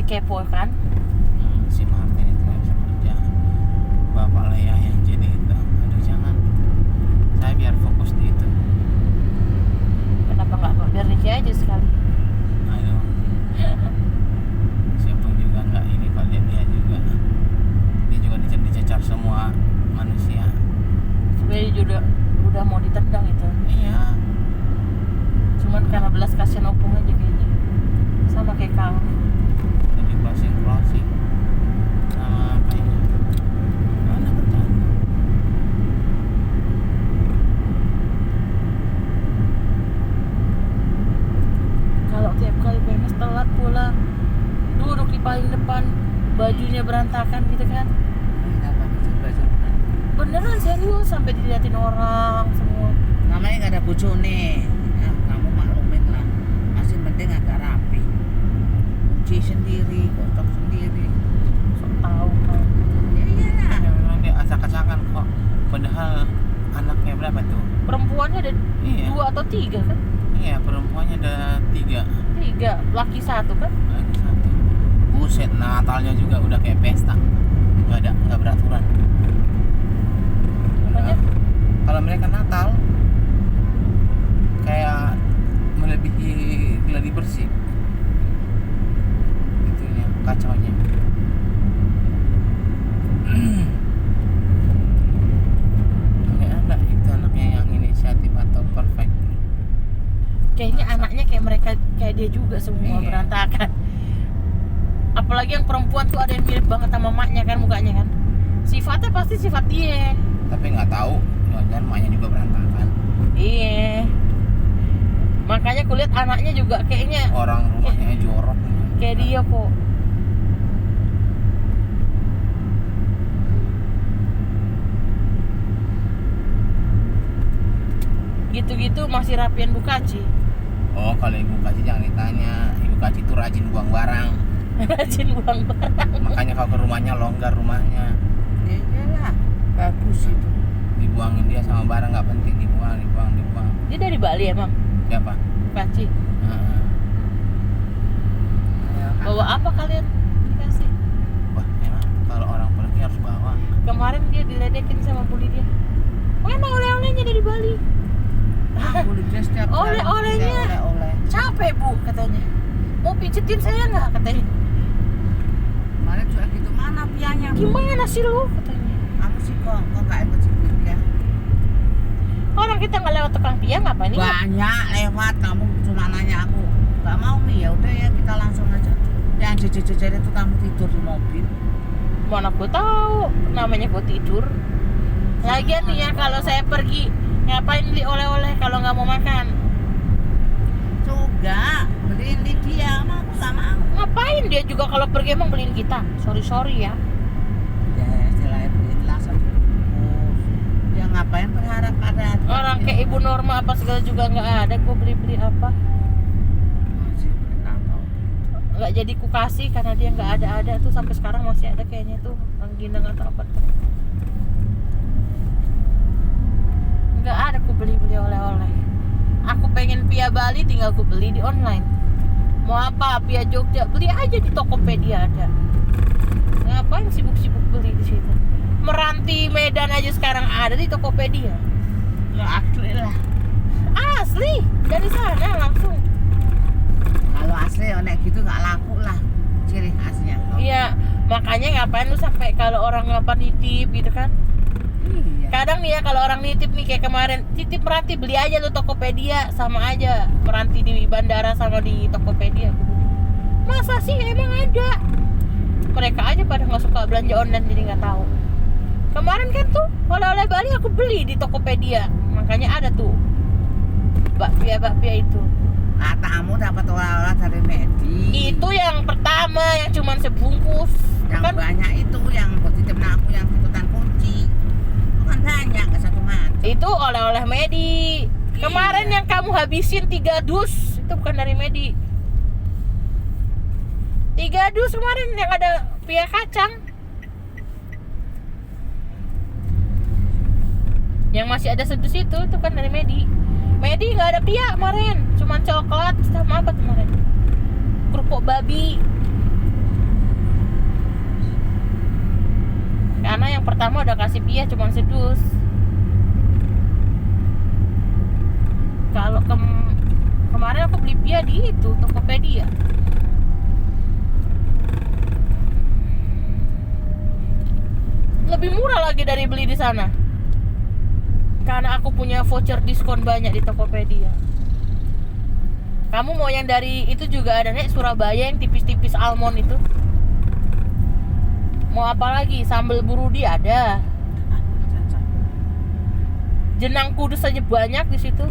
kepo kan. Si Martin itu nggak bisa kerja, bapak Lea yang jadi itu. Aduh jangan, saya biar fokus di itu. Kenapa nggak kok biar Ricky aja sekali. Aduh, siapa juga nggak ini kalau dia juga dicecar semua manusia. Sebenarnya juga udah mau ditendang itu. Iya, Cuman karena belas kasihan opung aja kayaknya. Sama kayak kau. jadi closing sama apa ini? Mana bercanda? Kalau tiap kali PMS telat pulang, duduk di paling depan, bajunya berantakan gitu kan. Kenapa gitu baju? Beneran serius sampai diliatin orang semua. Namanya nggak ada bojone. Ya, kamu maklumin lah. Masih penting agak rapi. Cuci sendiri, kotor sendiri. Sok tahu kan. Ya iyalah. Ya, memang dia acak-acakan kok. Padahal anaknya berapa tuh? Perempuannya ada Iya. 2 atau 3 kan? Iya, perempuannya ada 3. 3, laki 1 kan? Lagi 1. Buset, Natalnya juga udah kayak pesta. Nggak beraturan. Makanya Kalau mereka Natal kayak melebihi gladi bersih. Itunya kacaunya. Nggak ada itu anaknya yang inisiatif atau perfect. kayaknya anaknya kayak mereka, kayak dia juga semua Iya. berantakan. Apalagi yang perempuan tuh ada yang mirip banget sama maknya kan mukanya kan. Sifatnya pasti sifat dia. Tapi nggak tahu, jangan maknya juga berantakan. Iya. Makanya kulihat anaknya juga kayaknya Orang rumahnya jorok. kayak dia kok. Gitu-gitu masih rapian Bukaci. Oh, kalau Ibu Kaci jangan ditanya. Ibu Kaci itu rajin buang barang. Rajin buang barang. Makanya kalau ke rumahnya longgar rumahnya. Ya iyalah. Bagus itu. Dibuangin dia sama barang nggak penting, dibuang. Dia dari Bali emang, Siapa? Bukaci. Heeh. Ya, Bawa apa kalian? Dikasih. Wah, emang kalau orang pergi harus bawa. Kemarin dia diledekin sama Bu Lydia. Mana oleh-olehnya dari Bali? boleh dia setiap hari Oleh-olehnya. dia oleh-oleh. Capek Bu katanya. Mau pijetin saya nggak katanya. Kemarin juga gitu, mana pianya? Gimana sih lu katanya. Kamu sih kok nggak ikut sih ya? Orang kita nggak lewat tukang pia ngapain ini? Banyak lewat, kamu cuma nanya aku. Gak mau nih, ya udah ya kita langsung aja. Yang jejer-jejer itu kamu tidur di mobil. Mana gue tahu, namanya gue tidur. Lagian nih ya kalau saya pergi ngapain beli oleh-oleh kalau nggak mau makan? Juga beliin di dia, sama aku gak mau. Ngapain dia juga kalau pergi emang beliin kita? Sorry ya. Ya istilahnya beliin lah satu bungkus. Ya ngapain berharap ada? Orang kayak Ibu Norma apa segala juga nggak ada. Gue beli apa? Masih beli apa? Nggak jadi ku kasih karena dia nggak ada tuh sampai sekarang masih ada kayaknya tuh rengginang atau apa tuh. Nggak ada ku beli oleh-oleh. Aku pengen pia Bali tinggal ku beli di online. Mau apa pia Jogja beli aja di Tokopedia ada. Ngapain sibuk-sibuk beli di situ? Meranti Medan aja sekarang ada di Tokopedia. Ya asli lah. Asli dari sana langsung. Kalau asli onek gitu nggak laku lah. Ciri khasnya. Iya, makanya ngapain lu sampai kalau orang ngapa nitip gitu kan? Iya. Kadang nih ya kalau orang nitip nih kayak kemarin titip meranti beli aja lu Tokopedia sama aja meranti di bandara sama di Tokopedia. Masa sih emang ada? Mereka aja pada nggak suka belanja online jadi nggak tahu. Kemarin kan tuh oleh-oleh Bali aku beli di Tokopedia, makanya ada tuh bakpia itu. Katamu dapat oleh-oleh dari Medi. Itu yang pertama yang cuman sebungkus. Yang Kan banyak itu yang positif aku yang satutan kunci. Itu kan banyak nggak satu macam. itu oleh-oleh Medi. Kemarin yang kamu habisin 3 dus itu bukan dari Medi. 3 dus kemarin yang ada pia kacang. Yang masih ada sedus itu kan dari Medi. Medi nggak ada pia kemarin, cuman coklat sama apa kemarin? Kerupuk babi. pertama udah kasih pia cuman sedus. Kalau kemarin aku beli pia di itu Tokopedia. Lebih murah lagi dari beli di sana. Karena aku punya voucher diskon banyak di Tokopedia. Kamu mau yang dari itu juga ada nih, Surabaya yang tipis-tipis almond itu. Mau apa lagi? Sambal burudi ada. Jenang kudus aja banyak di situ.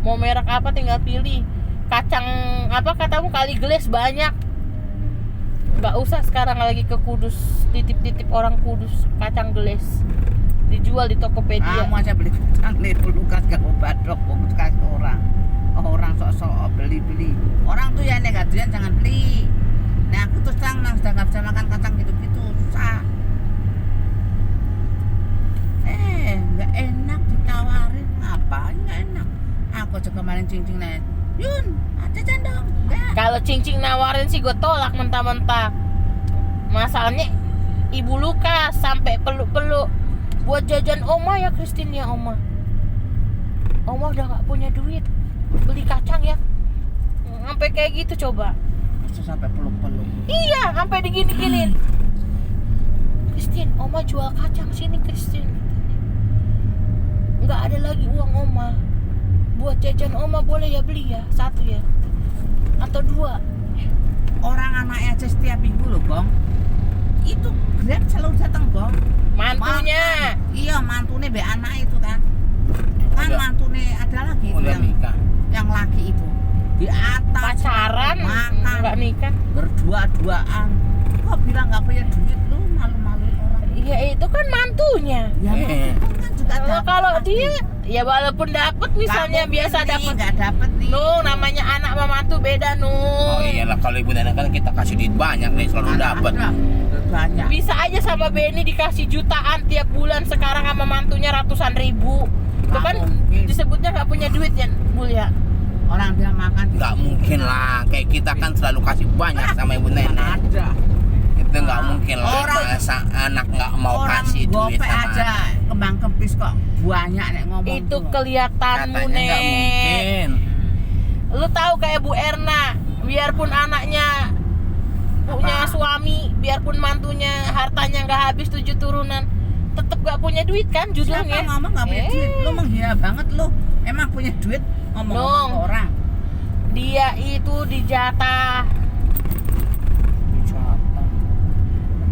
Mau merek apa tinggal pilih. Kacang apa katamu kali geles banyak. Nggak usah sekarang lagi ke Kudus, titip-titip orang Kudus kacang geles dijual di Tokopedia. Kamu aja beli kacang itu Lukas gak mau badok, mau kasih orang sok-sok beli. Orang tuh ya negatian jangan beli. Nah aku terus terang sudah nggak bisa makan kacang gitu-gitu, susah. Nggak enak ditawarin, ngapain nggak enak? Aku aja kemarin cincin nih, Yun, ada cendong, enggak. Kalau cincin nawarin sih gue tolak mentah-mentah. Masalahnya Ibu Lukas sampai peluk-peluk buat jajan Oma ya Christine ya Oma. Oma udah nggak punya duit beli kacang ya. Sampai kayak gitu coba. Masa sampai peluk-peluk. Iya, sampai digini-giniin. Christine, Oma jual kacang sini Christine. Nggak ada lagi uang Oma. Buat jajan Oma boleh ya beli ya, 1 ya. Atau 2. Orang anaknya aja setiap minggu loh, Bang. Itu Grab selalu datang, Bang. Mantunya. Iya, mantunya be anak itu kan. Kan Udah. mantunya ada lagi itu Udah nikah. yang laki itu. Di atas Pacaran, makan nggak nikah. berdua-duaan. Kok bilang nggak punya duit lu, malu-maluin orang. Ya itu kan mantunya. Ya itu kan juga Kalau dapat. dia ya walaupun dapat misalnya Nggak biasa mungkin nih, dapat. nggak dapat nih. Namanya anak sama mantu beda Oh iyalah, kalau ibu nenek kan kita kasih duit banyak nih, selalu dapat. Ada, banyak. Bisa aja sama Benny dikasih jutaan tiap bulan, sekarang sama mantunya ratusan ribu. Itu Nggak kan mungkin. disebutnya nggak punya duit ya, Bul ya. Orang dia makan di Nggak sini. mungkin lah, kayak kita kan selalu kasih banyak sama ibu Mana nenek. ada. Itu nggak mungkin lah, Orang- masa anak nggak mau Orang kasih duit gope sama aja anak. kembang kempis kok banyak nek ngomong Itu tuh. kelihatanmu Katanya nggak nek. mungkin. Lu tahu kayak Bu Erna, biarpun anaknya punya Apa? suami, biarpun mantunya hartanya nggak habis 7 turunan, tetap nggak punya duit kan Siapa judulnya. ngomong nggak punya duit? Lu menghina banget lu. Emang punya duit ngomong-ngomong ke orang. Dia itu dijatah.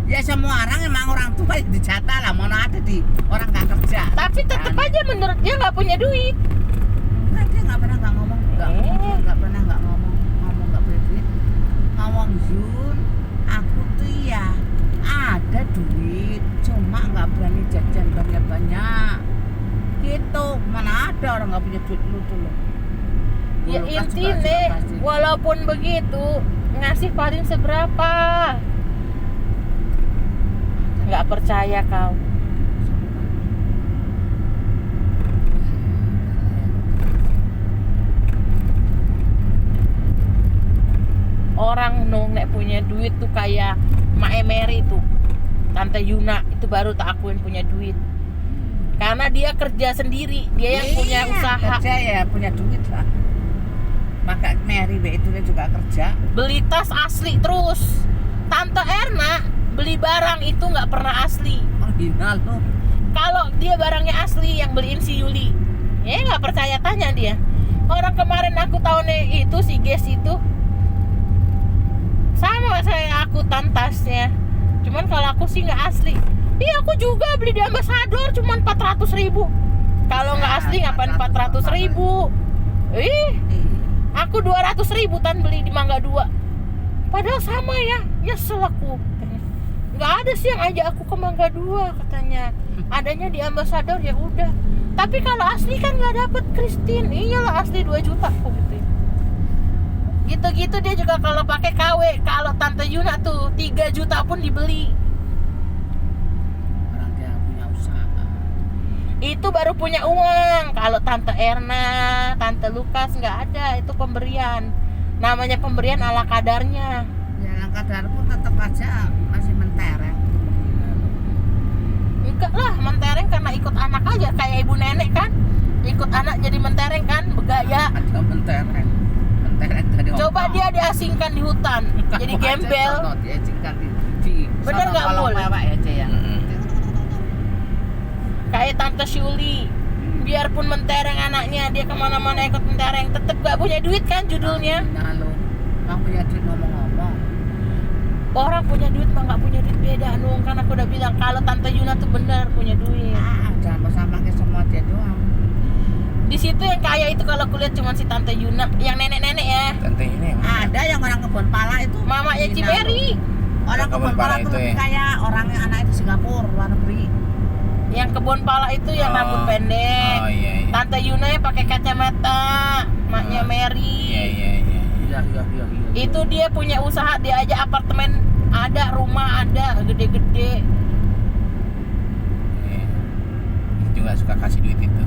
Ya semua orang emang orang tua yang dijatah lah, mana ada di orang nggak kerja. Tapi tetap Kan? aja menurut dia nggak punya duit. Nah, dia nggak pernah nggak ngomong, nggak pernah nggak ngomong nggak punya duit. Ngomong Yun, aku tuh ya ada duit, cuma nggak berani jajan banyak-banyak. Gitu, mana ada orang nggak punya duit lu tuh lo. Ya Lu kan juga intinya pasti. walaupun begitu ngasih paling seberapa. Nggak percaya kau. Orang nek punya duit tuh kayak Mak Emery tuh, Tante Yuna itu baru tak akuin punya duit. Karena dia kerja sendiri, dia yang punya Iya, usaha. kerja ya punya duit lah. Maka Mary B itu dia juga kerja. Beli tas asli terus. Tante Erna beli barang itu nggak pernah asli. Menghina lu. Kalau dia barangnya asli yang beliin si Yuli, ya nggak percaya tanya dia. Orang kemarin aku tahu nih itu si Ges itu sama saya aku tasnya. Cuman kalau aku sih nggak asli. Iya aku juga beli di Ambassador cuman 400.000. Kalau nggak asli ngapain 400.000? Aku 200.000 tan beli di Mangga 2. Padahal sama ya. Nyesel aku. Nggak ada sih yang ajak aku ke Mangga 2 katanya. Adanya di Ambassador ya udah. Tapi kalau asli kan nggak dapet Christine. Iyalah asli 2 juta aku gitu. Gitu-gitu dia juga kalau pakai KW. Kalau Tante Yuna tuh 3 juta pun dibeli. Orang dia punya usaha. Itu baru punya uang. Kalau Tante Erna, Tante Lukas nggak ada. Itu pemberian. Namanya pemberian ala kadarnya. Ya kadar pun tetap aja masih mentereng. ikut anak aja kayak ibu nenek kan, ikut anak jadi mentereng kan, begaya. Ada mentereng tadi. Coba dia diasingkan di hutan, jadi gembel. Dia asingkan di Bener sono nggak, kolong Mul? mewah ya Ce ya. Kayak Tante Syuli, biarpun mentereng anaknya, dia kemana-mana ikut mentereng, tetep gak punya duit kan judulnya. Nah lo, kamu punya duit ngomong-ngomong. Orang punya duit mah gak punya duit beda Nung, kan aku udah bilang kalau Tante Yuna tuh bener punya duit. Jangan sama ke semua dia doang. Di situ yang kaya itu kalau kulihat cuma si Tante Yuna, yang nenek-nenek ya. Tante ini yang mana? Ada yang orang kebun pala itu. Mamanya Cina Cimeri. loh. Orang kebun pala itu lebih kaya, orangnya anak itu Singapura, luar negeri. Yang kebun pala itu yang Oh. rambut pendek. Oh iya, iya. Tante Yuna yang pakai kacamata, maknya Mary. Iya, iya, iya. Iya. Itu dia punya usaha, dia aja apartemen ada, rumah ada, gede-gede. Iya. Dia juga suka kasih duit itu.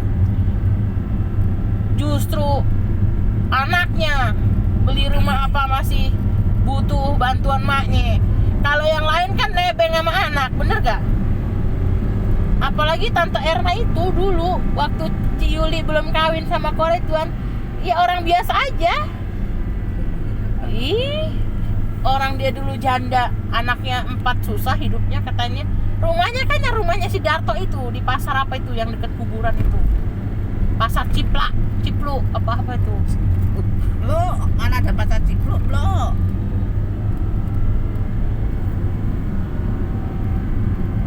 Justru anaknya beli rumah apa masih butuh bantuan maknya. Kalau yang lain kan nebeng sama anak, bener gak? Apalagi Tante Erna itu dulu waktu Ciyuli belum kawin sama Koretuan, ya orang biasa aja. Orang dia dulu janda, anaknya 4 susah hidupnya katanya. Rumahnya kan yang rumahnya si Darto itu di pasar apa itu yang deket kuburan itu. Pasar Ciplu apa itu. Lo mana ada pasar Cipluk lo?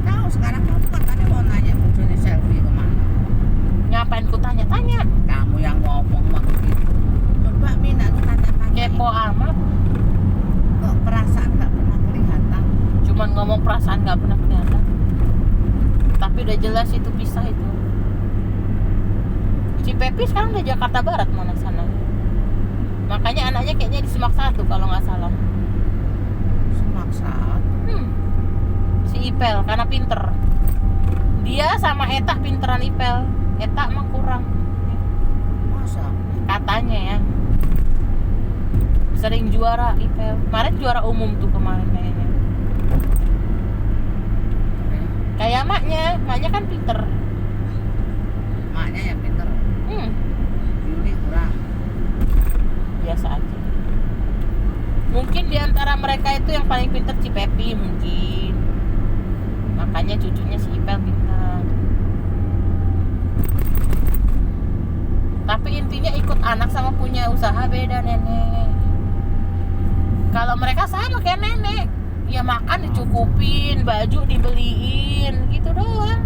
Tahu sekarang kamu katanya mau nanya bojone selfie kemana? Ngapain ku tanya-tanya? Kamu yang ngomong waktu itu. Coba Mina tuh tanya-tanya. Kepo amat. Kok perasaan nggak pernah kelihatan? Cuman ngomong perasaan gak pernah kelihatan. Tapi udah jelas itu pisah itu. Si Pepi sekarang di Jakarta Barat mana sana. Makanya anaknya kayaknya di Semak 1 kalau nggak salah. Semaksat. Si Ipel karena pinter. Dia sama Eta pinteran Ipel. Eta emang kurang Masa? katanya ya. Sering juara Ipel. Kemarin juara umum tuh kemarin kayaknya. Kayak maknya kan pinter. Maknya yang pinter. Hmm, Yuli kurang. biasa aja. Mungkin diantara mereka itu yang paling pinter si Pepi mungkin. Makanya cucunya si Ipel pintar. Tapi intinya ikut anak sama punya usaha beda nenek. Kalau mereka sama kayak nenek, ya makan dicukupin, baju dibeliin, gitu doang.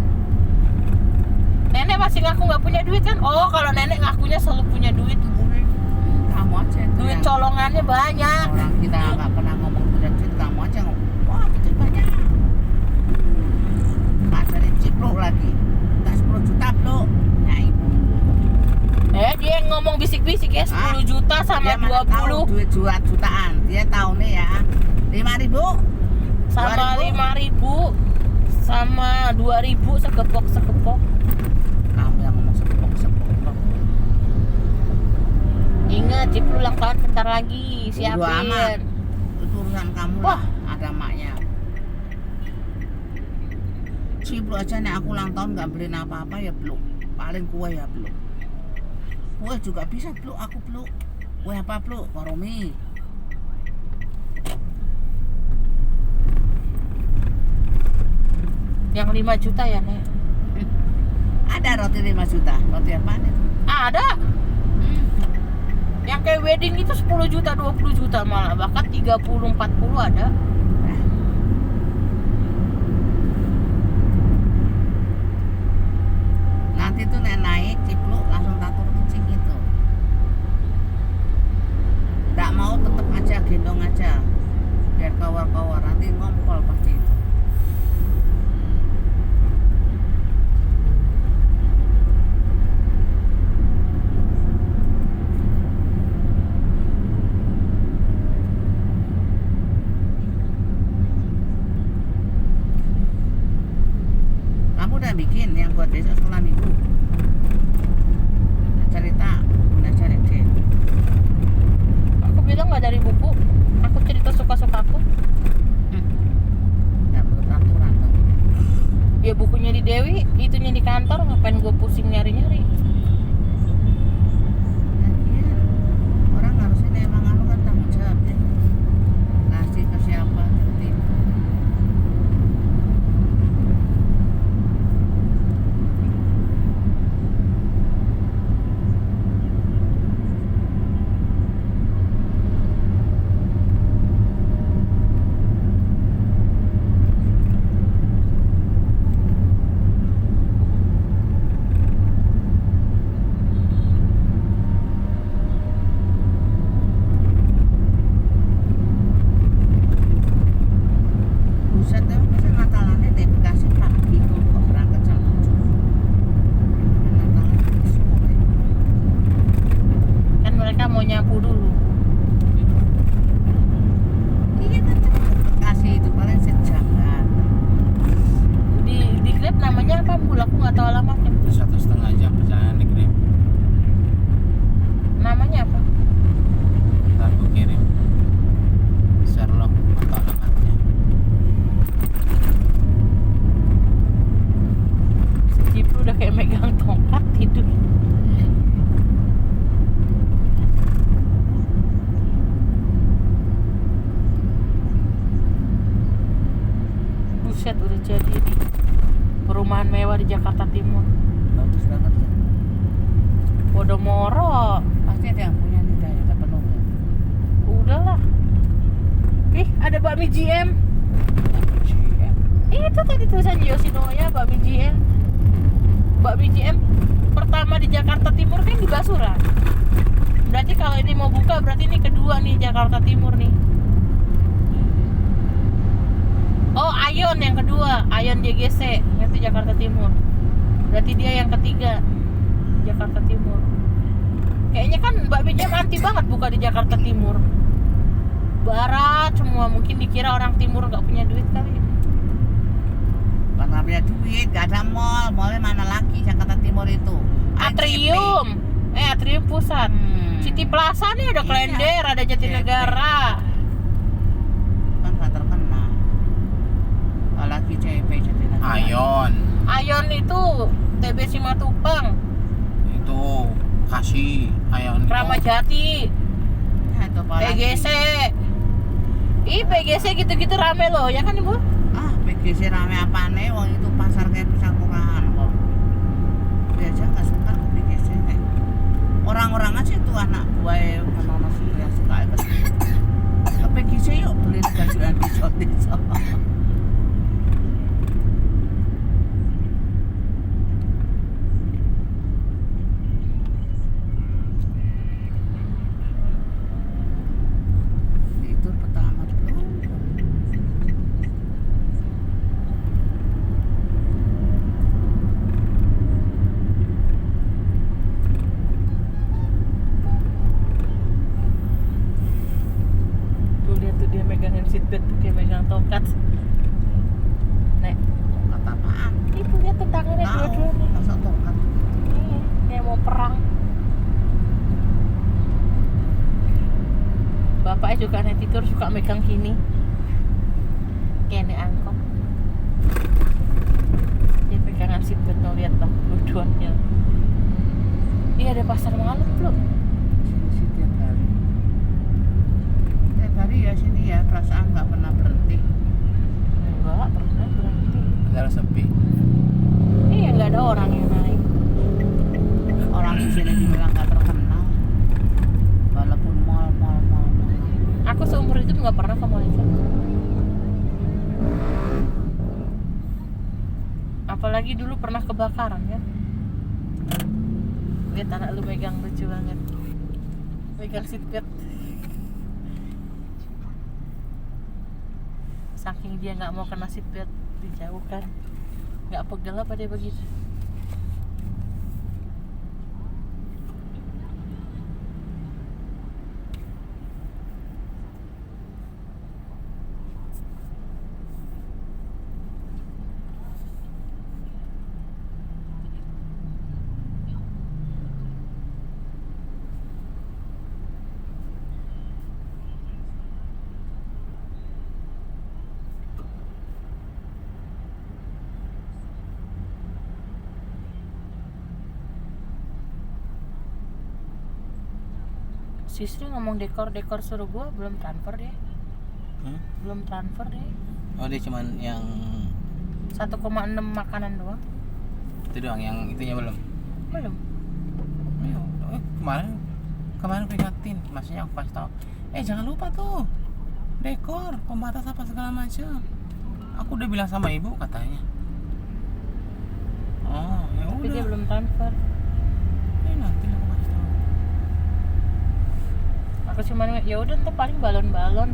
Nenek masih ngaku nggak punya duit kan? Oh, kalau nenek ngakunya selalu punya duit. Kamu aja itu Duit yang- colongannya banyak. orang kita nggak pernah ngomong punya duit, kamu aja ngomong wah duit banyak. Pasarin Cipluk lagi, tak 10 juta bro. Nah ibu Dia yang ngomong bisik-bisik ya 10 juta sama dia mana tahu 20 duit jutaan, dia tahu nih ya 5.000 sama 2000. 5.000 sama 2.000 sekepok. Kamu yang ngomong sepok. Ingat, Cip ulang tahun bentar lagi, Bodo amat. siapin. Itu urusan kamu Wah. lah, ada maknya. Cipluk aja nih aku ulang tahun nggak beliin apa-apa ya belum. Paling kue ya belum. Kue juga bisa belum, aku belum. Kue apa belum? Koromi. Yang 5 juta ya, Nek? Ada roti 5 juta. Roti apaan itu? Ada. Yang kayak wedding itu 10 juta, 20 juta malah. Bahkan 30, 40 ada. Nanti tuh naik Cipluk langsung tak turun kencing itu. Nggak mau tetep aja gendong aja. Biar kawar-kawar nanti ngompol pasti itu. Kamu udah bikin yang buat besok sekolah minggu? Cerita, udah cari deh. Aku bilang nggak dari buku. Aku cerita suka-suka aku. Nggak perlu aturan tuh. Ya bukunya di Dewi, itunya di kantor, ngapain gue pusing nyari-nyari. Lagian orang harusnya emang anu kan tanggung jawab ya. Ngasih ke siapa nanti. Buset emang bisa Natalannya di Bekasi pagi kok berangkat jam 7. Natalannya sore. Kan mereka mau nyapu dulu. Iya kan cepet Bekasi itu paling sejam kan. Di Grab namanya apa? Bul, aku nggak tahu alamatnya. 1,5 jam perjalanan di Grab. Namanya apa? Ntar gue kirim Sherlock atau alamatnya. Cipru udah kayak megang tongkat tidur. Buset, udah jadi di perumahan mewah di Jakarta Timur. Bagus banget ya. Podomoro. Pasti ada yang punya nih daya ada penuhnya. Udahlah. Ih, ada bakmi GM. Itu tadi tulisan Yoshinoya bakmi GM. Bakmi GM pertama di Jakarta Timur kan di Basura. Berarti kalau ini mau buka berarti ini kedua nih Jakarta Timur nih. Oh, Ayon yang kedua, Ayon JGC, itu Jakarta Timur. Berarti dia yang ketiga Jakarta Timur. Kayaknya kan bakmi GM anti banget buka di Jakarta Timur. Barat semua, mungkin dikira orang timur nggak punya duit kali. Bukan nggak punya duit, gak ada mall. Mallnya mana lagi Jakarta Timur itu? Atrium, Atrium Pusat. City Plaza nih ada Iya. Klender, ada Jatinegara. Kan gak terkenal. Apalagi CP Jatinegara. Ayon Ayon itu TB Simatupang, itu kasih Ayon Kramajati, Nah, itu apalagi. PGC. Ih, PGC gitu-gitu rame loh, ya kan Ibu? Ah, PGC rame apane? Wong itu pasar kayak pisang murahan kok. Dia aja nggak suka ke PGC nek. Orang-orang aja itu anak buah menono yang suka ke PGC yuk beli gajuan desa-desa. Itu pertama dulu. Tuh lihat tuh dia megangin seatbelt tuh kayak megang tongkat. Nek, Kata apaan? itu lihat tuh tangannya Tahu, dua-duanya. masa tongkat. Iya, kayak mau perang. Bapaknya juga nek tidur suka megang gini. Kayak nek angkot. Dia pegangan seatbelt tuh, lihat bang, dua-duanya. Iya, ada pasar malam bro. Sini sih tiap hari. Tiap hari ya sini ya, perasaan nggak pernah berhenti. Enggak, pernah berhenti. padahal sepi. Iya, nggak ada orang yang naik. Orang di sini dibilang nggak terkenal. Walaupun mall. Aku seumur hidup nggak pernah ke Malaysia. Apalagi dulu pernah kebakaran ya. Lihat anak lu megang, lucu banget. Megang seatbelt. Saking dia nggak mau kena seatbelt, dijauhkan. Nggak pegel apa dia begitu. Si Sri ngomong dekor suruh gua belum transfer deh. Belum transfer deh. Oh dia cuman yang 1,6 makanan doang. itu doang, yang itunya belum. Belum. Ayo, kemarin peringatin, maksudnya aku kasih tau, jangan lupa tuh dekor, pembatas apa segala macam. Aku udah bilang sama ibu katanya. Oh ya Tapi udah. dia belum transfer. Nanti aku kasih tau. Aku cuman ya udah ntar paling balon-balon.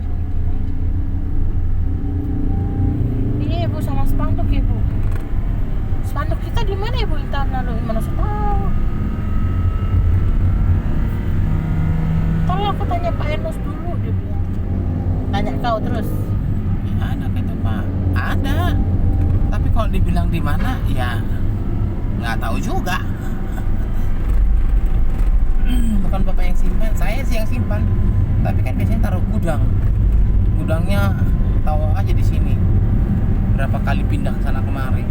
Iya ibu, sama spanduk ibu. Spanduk kita di mana ibu? Intan lalu mana tahu. Tolong aku tanya Pak Enos dulu, dia bilang. Tanya kau terus. Ya, ada gitu Pak, ada. Tapi kalau dibilang di mana ya nggak tahu juga. Bukan bapak yang simpan, saya sih yang simpan. Tapi kan biasanya taruh gudangnya tahu aja di sini. Berapa kali pindah ke sana kemari.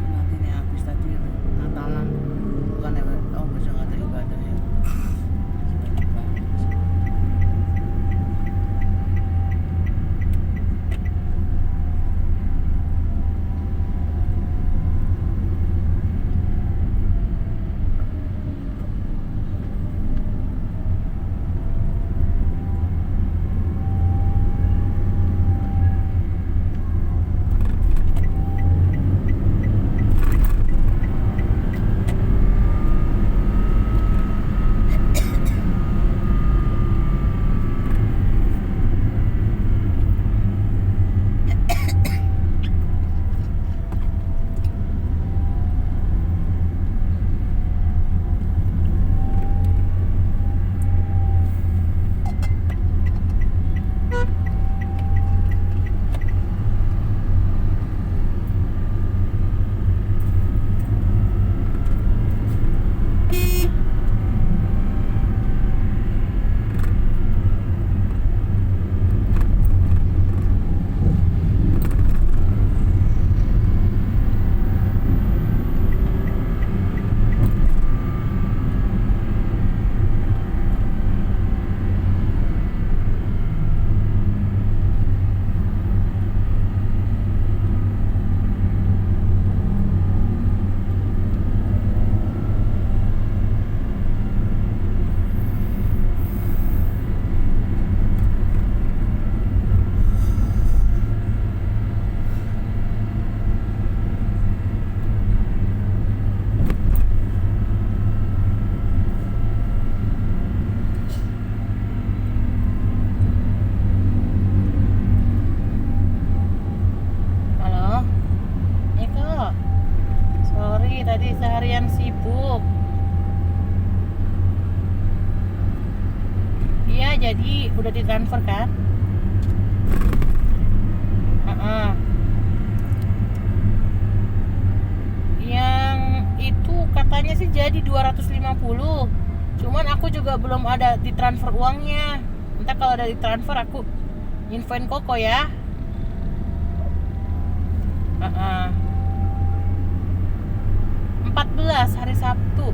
Nanti nih habis tadi Natalan bukan besok ada ibadah ya. seharian sibuk. Iya, jadi udah ditransfer kan? Yang itu katanya sih jadi 250. Cuman aku juga belum ada ditransfer uangnya. Entah kalau ada ditransfer aku infoin Koko ya. 14 hari Sabtu.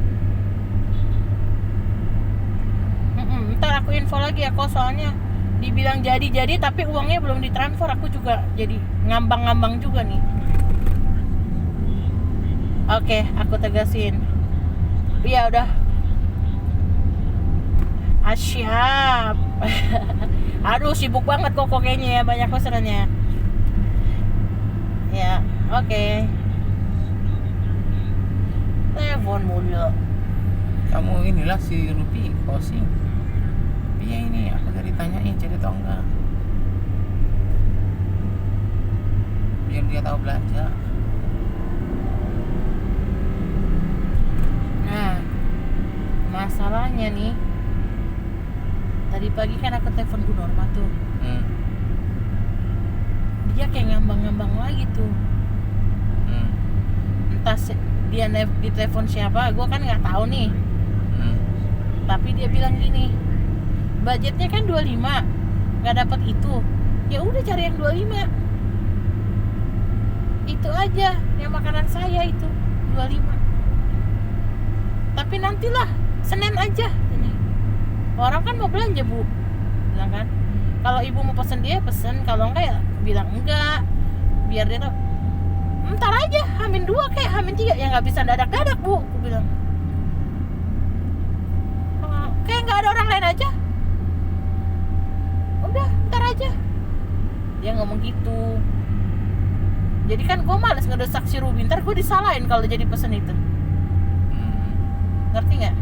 Ntar aku info lagi ya kok, soalnya dibilang jadi tapi uangnya belum ditransfer. Aku juga jadi ngambang-ngambang juga nih. Oke, aku tegasin. Iya udah. Siap. Aduh sibuk banget Koko kayaknya ya, banyak pesanannya. Ya, oke. Telepon mulu. Kamu inilah si Rupi posting. Iya ini aku tadi tanyain jadi tau enggak. Biar dia tahu belanja. Nah, masalahnya nih, tadi pagi kan aku telepon Bu Norma tuh. Dia kayak ngambang-ngambang lagi tuh. Entah dia di telepon siapa, gue kan nggak tahu nih. Tapi dia bilang gini, budgetnya kan 25, nggak dapat itu, ya udah cari yang 25. Itu aja yang makanan saya itu 25. Tapi nantilah Senin aja. Orang kan mau belanja bu, bilang kan. Kalau ibu mau pesen dia pesen, kalau enggak ya bilang enggak. Biar dia tahu. Ntar aja, Hamin 2 kayak Hamin 3 ya nggak bisa dadak-dadak bu, aku bilang. Kayak nggak ada orang lain aja. Udah, ntar aja. Dia ngomong gitu. Jadi kan gue males ngedesak si Ruby, ntar gue disalahin kalau jadi pesen itu. Ngerti nggak?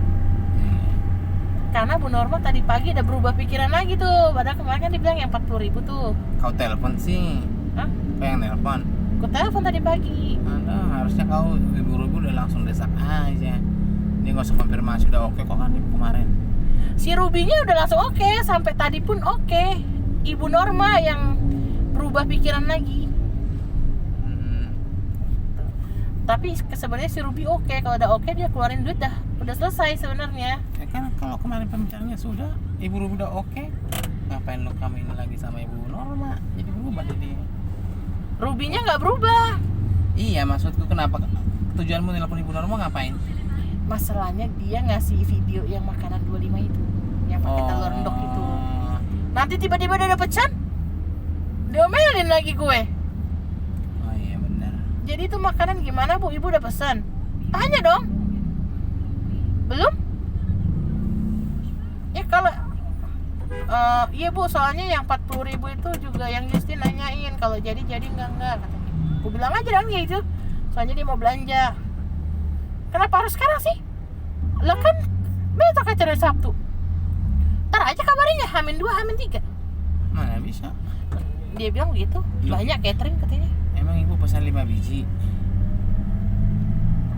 Karena Bu Norma tadi pagi udah berubah pikiran lagi tuh. Padahal kemarin kan dibilang yang 40.000 tuh. Kau telepon sih. Hah? Kau yang telepon. Gue telepon tadi pagi. Ada, harusnya kau ibu-ibu udah langsung desak aja. Dia nggak usah konfirmasi udah oke kok kan ibu kemarin. Si Rubinya udah langsung oke, sampai tadi pun oke. Ibu Norma yang berubah pikiran lagi. Tapi sebenarnya si Ruby oke, kalau udah oke dia keluarin duit dah. Udah selesai sebenarnya. Ya kan kalau kemarin pembicaraannya sudah, ibu Ruby udah oke. Ngapain lo kamu ini lagi sama ibu Norma? Jadi berubah jadi. Rubinya nggak berubah. Iya, maksudku kenapa tujuanmu nelpon ibu Norma ngapain? Masalahnya dia ngasih video yang makanan 25 itu, yang pakai telur endok itu. Nanti tiba-tiba dia dapet can, diomelin lagi gue. Oh iya benar. Jadi itu makanan gimana bu? Ibu udah pesan? Tanya dong. Belum? Ya kalau iya bu, soalnya yang 40.000 itu juga yang Justin nanyain kalau jadi enggak katanya. Aku bilang aja dong ya itu, soalnya dia mau belanja. Kenapa harus sekarang sih? Lah kan besok acara Sabtu. Ntar aja kabarin ya, Hamin 2, Hamin 3. Mana bisa? Dia bilang gitu, banyak catering katanya. Emang ibu pesan 5 biji?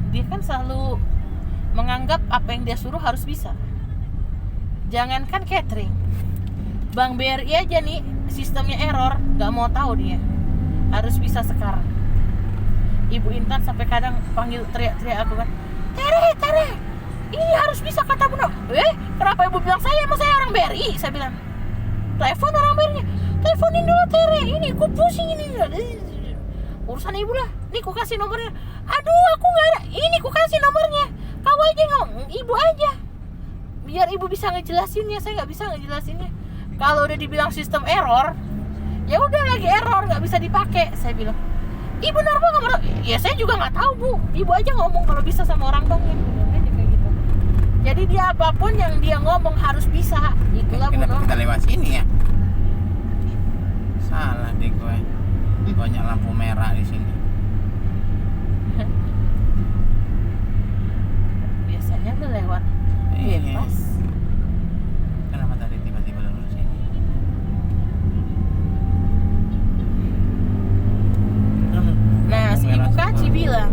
Dia kan selalu menganggap apa yang dia suruh harus bisa. Jangankan catering, Bang BRI aja nih sistemnya error, nggak mau tahu dia. Harus bisa sekarang. Ibu Intan sampai kadang panggil teriak-teriak aku kan, Tere, ini harus bisa kata Bu Norma. Kenapa ibu bilang saya orang BRI? Saya bilang, telepon orang BRI, teleponin dulu Tere, ini ku pusing ini. Urusan ibu lah, nih ku kasih nomornya. Aduh aku nggak ada, ini ku kasih nomornya. Kau aja ngomong, ibu aja. Biar ibu bisa ngejelasinnya, saya nggak bisa ngejelasinnya. Kalau udah dibilang sistem error, ya udah lagi error, nggak bisa dipakai. Saya bilang, Ibu Norma nggak mau. Ya saya juga nggak tahu bu. Ibu aja ngomong kalau bisa sama orang banknya. Aja kayak gitu. Jadi dia apapun yang dia ngomong harus bisa. Itulah Bu Kenapa Norma. kita lewat sini ya? Salah deh gue. Banyak lampu merah di sini. Biasanya lu lewat bebas. Kenapa tadi tiba-tiba lurus sini? Nah, si Lampu Ibu merah Kaci semua. bilang,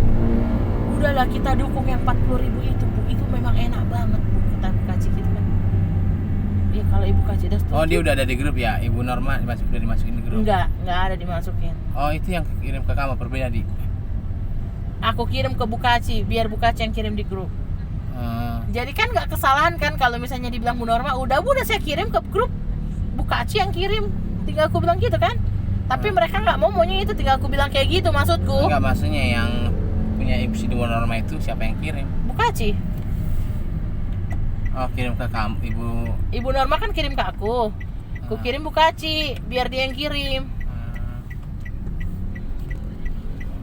udahlah kita dukung yang 40.000 itu bu. Itu memang enak banget bu, kata Ibu Kaci gitu kan. Ya kalau Ibu Kaci udah setuju. Oh dia udah ada di grup ya? Ibu Norma udah dimasukin di grup? Enggak ada dimasukin. Oh itu yang kirim ke kamu berbeda di? Aku kirim ke Bu Kaci, biar Bu Kaci yang kirim di grup. Jadi kan nggak kesalahan kan kalau misalnya dibilang Bu Norma, udah saya kirim ke grup, Bu Kaci yang kirim, tinggal aku bilang gitu kan. Tapi mereka nggak maunya itu, tinggal aku bilang kayak gitu maksudku. Enggak, maksudnya yang punya ibu si Bu Norma itu siapa yang kirim? Bu Kaci. Oh kirim ke kamu, Ibu Norma kan kirim ke aku kirim Bu Kaci, biar dia yang kirim.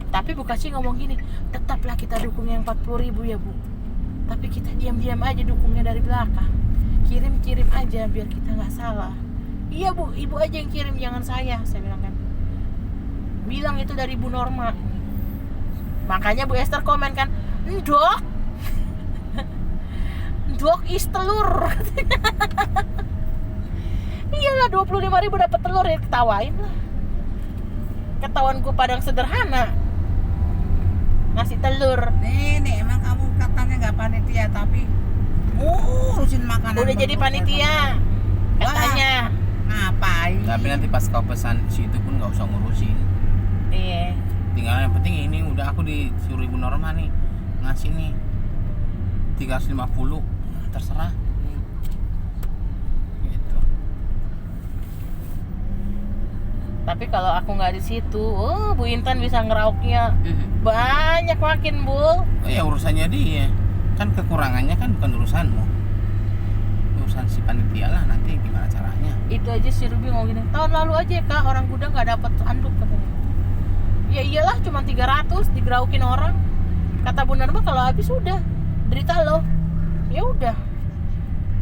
Tapi Bu Kaci ngomong gini, tetaplah kita dukung yang 40.000 ya Bu. Tapi kita diam-diam aja dukungnya dari belakang. Kirim aja biar kita nggak salah. Iya Bu, ibu aja yang kirim, jangan saya bilang kan. Bilang itu dari Bu Norma. Makanya Bu Esther komen kan, Ndok is telur. Iyalah 25.000 dapat telur ya, ketawain lah. Ketahuan gue Padang sederhana. Ngasih telur. Nih emang kamu katanya nggak panitia tapi ngurusin makanan. Udah jadi panitia katanya. Ngapain? Tapi nanti pas kau pesan si itu pun nggak usah ngurusin. Iya. Tinggal yang penting ini udah aku disuruh Ibu Norma nih ngasih nih 350, terserah gitu. Tapi kalau aku nggak di situ, Bu Intan bisa ngerauknya banyak makin, Bu. Oh ya urusannya dia, kan kekurangannya kan bukan urusanmu, urusan si panitia lah, nanti gimana caranya. Itu aja si Ruby ngomong gini, tahun lalu aja Kak orang gudang nggak dapat anduk katanya. Ya iyalah cuma 300 digeraukin orang. Kata Bu Norma kalau habis udah derita lo. Ya udah,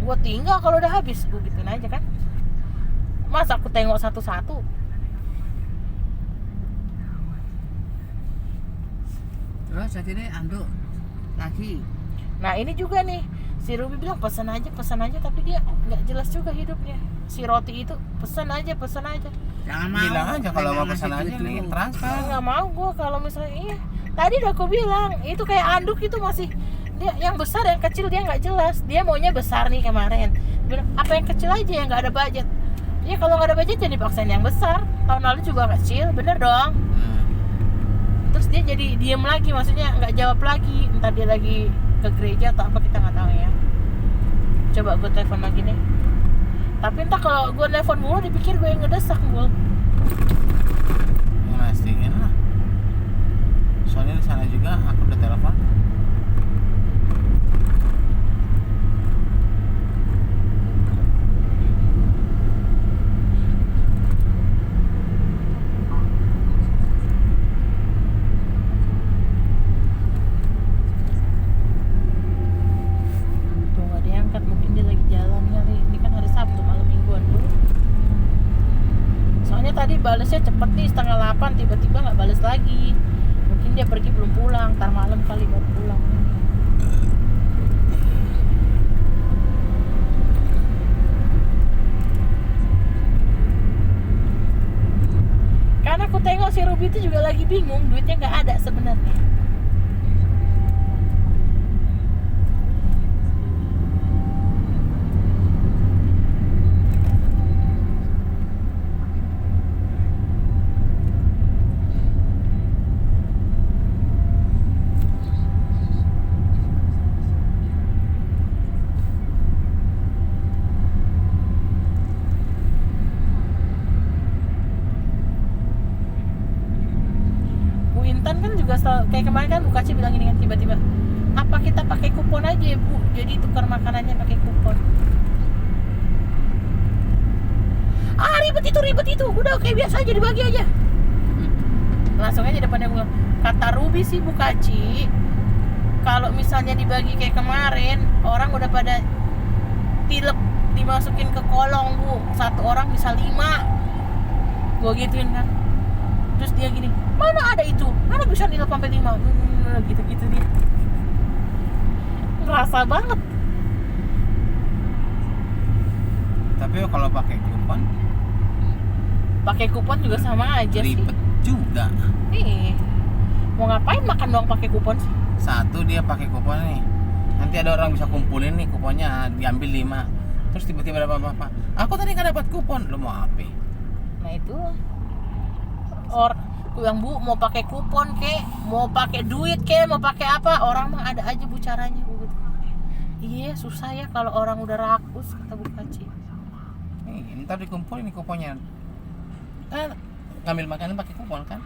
gua tinggal kalau udah habis, gua gituin aja kan. Masa aku tengok satu-satu. Terus jadi deh anduk lagi. Nah ini juga nih, si Ruby bilang pesan aja, tapi dia nggak jelas juga hidupnya. Si roti itu pesan aja. Jangan mau. Bilang aja kalau mau pengen pesan ngasih aja duit nih dulu. transfer. Nggak mau gue kalau misalnya iya. Tadi udah aku bilang itu kayak anduk itu masih dia yang besar yang kecil dia nggak jelas. Dia maunya besar nih kemarin. Bilang apa yang kecil aja yang nggak ada budget. Ya kalau nggak ada budget jadi dipaksain yang besar. Tahun lalu juga kecil, bener dong. Terus dia jadi diem lagi, maksudnya nggak jawab lagi. Entah dia lagi ke gereja atau apa kita nggak tahu ya. Coba gue telepon lagi deh. Tapi entah kalau gue telepon mulu dipikir gue yang ngedesak mulu. Mastiin lah. Soalnya di sana juga aku udah telepon. Tuh nggak diangkat, mungkin dia lagi jalan kali. Ini kan hari Sabtu malam mingguan dulu. Soalnya tadi balesnya cepet nih 7:30, tiba-tiba nggak bales lagi. Mungkin dia pergi belum pulang, ntar malam kali baru pulang. Karena aku tengok si Ruby itu juga lagi bingung, duitnya nggak ada sebenarnya. Bu Intan kan juga kayak kemarin kan Bu Kaci bilang gini kan tiba-tiba, apa kita pakai kupon aja ya Bu, jadi tukar makanannya pakai kupon. Ribet itu, udah kayak biasa aja dibagi aja. Langsung aja depannya gue, kata Ruby sih Bu Kaci, kalau misalnya dibagi kayak kemarin, orang udah pada tilep dimasukin ke kolong Bu, satu orang bisa 5. Gue gituin kan. Terus dia gini, mana ada itu? Mana bisa nilai sampai 5? Gitu-gitu dia. Ngerasa banget. Tapi kalau pakai kupon juga sama aja sih. ribet juga. Mau ngapain makan doang pakai kupon sih? Satu dia pakai kupon nih, nanti ada orang bisa kumpulin nih kuponnya, diambil 5. Terus tiba-tiba ada apa-apa, aku tadi kan dapat kupon, lu mau apa? Nah itu yang Bu mau pakai kupon kek, mau pakai duit kek, mau pakai apa, orang mah ada aja Bu caranya Bu. Iya susah ya kalau orang udah rakus, kata Bu Kaci. Nih, ntar dikumpulin nih kuponnya. Kan ngambil makanan pakai kupon kan.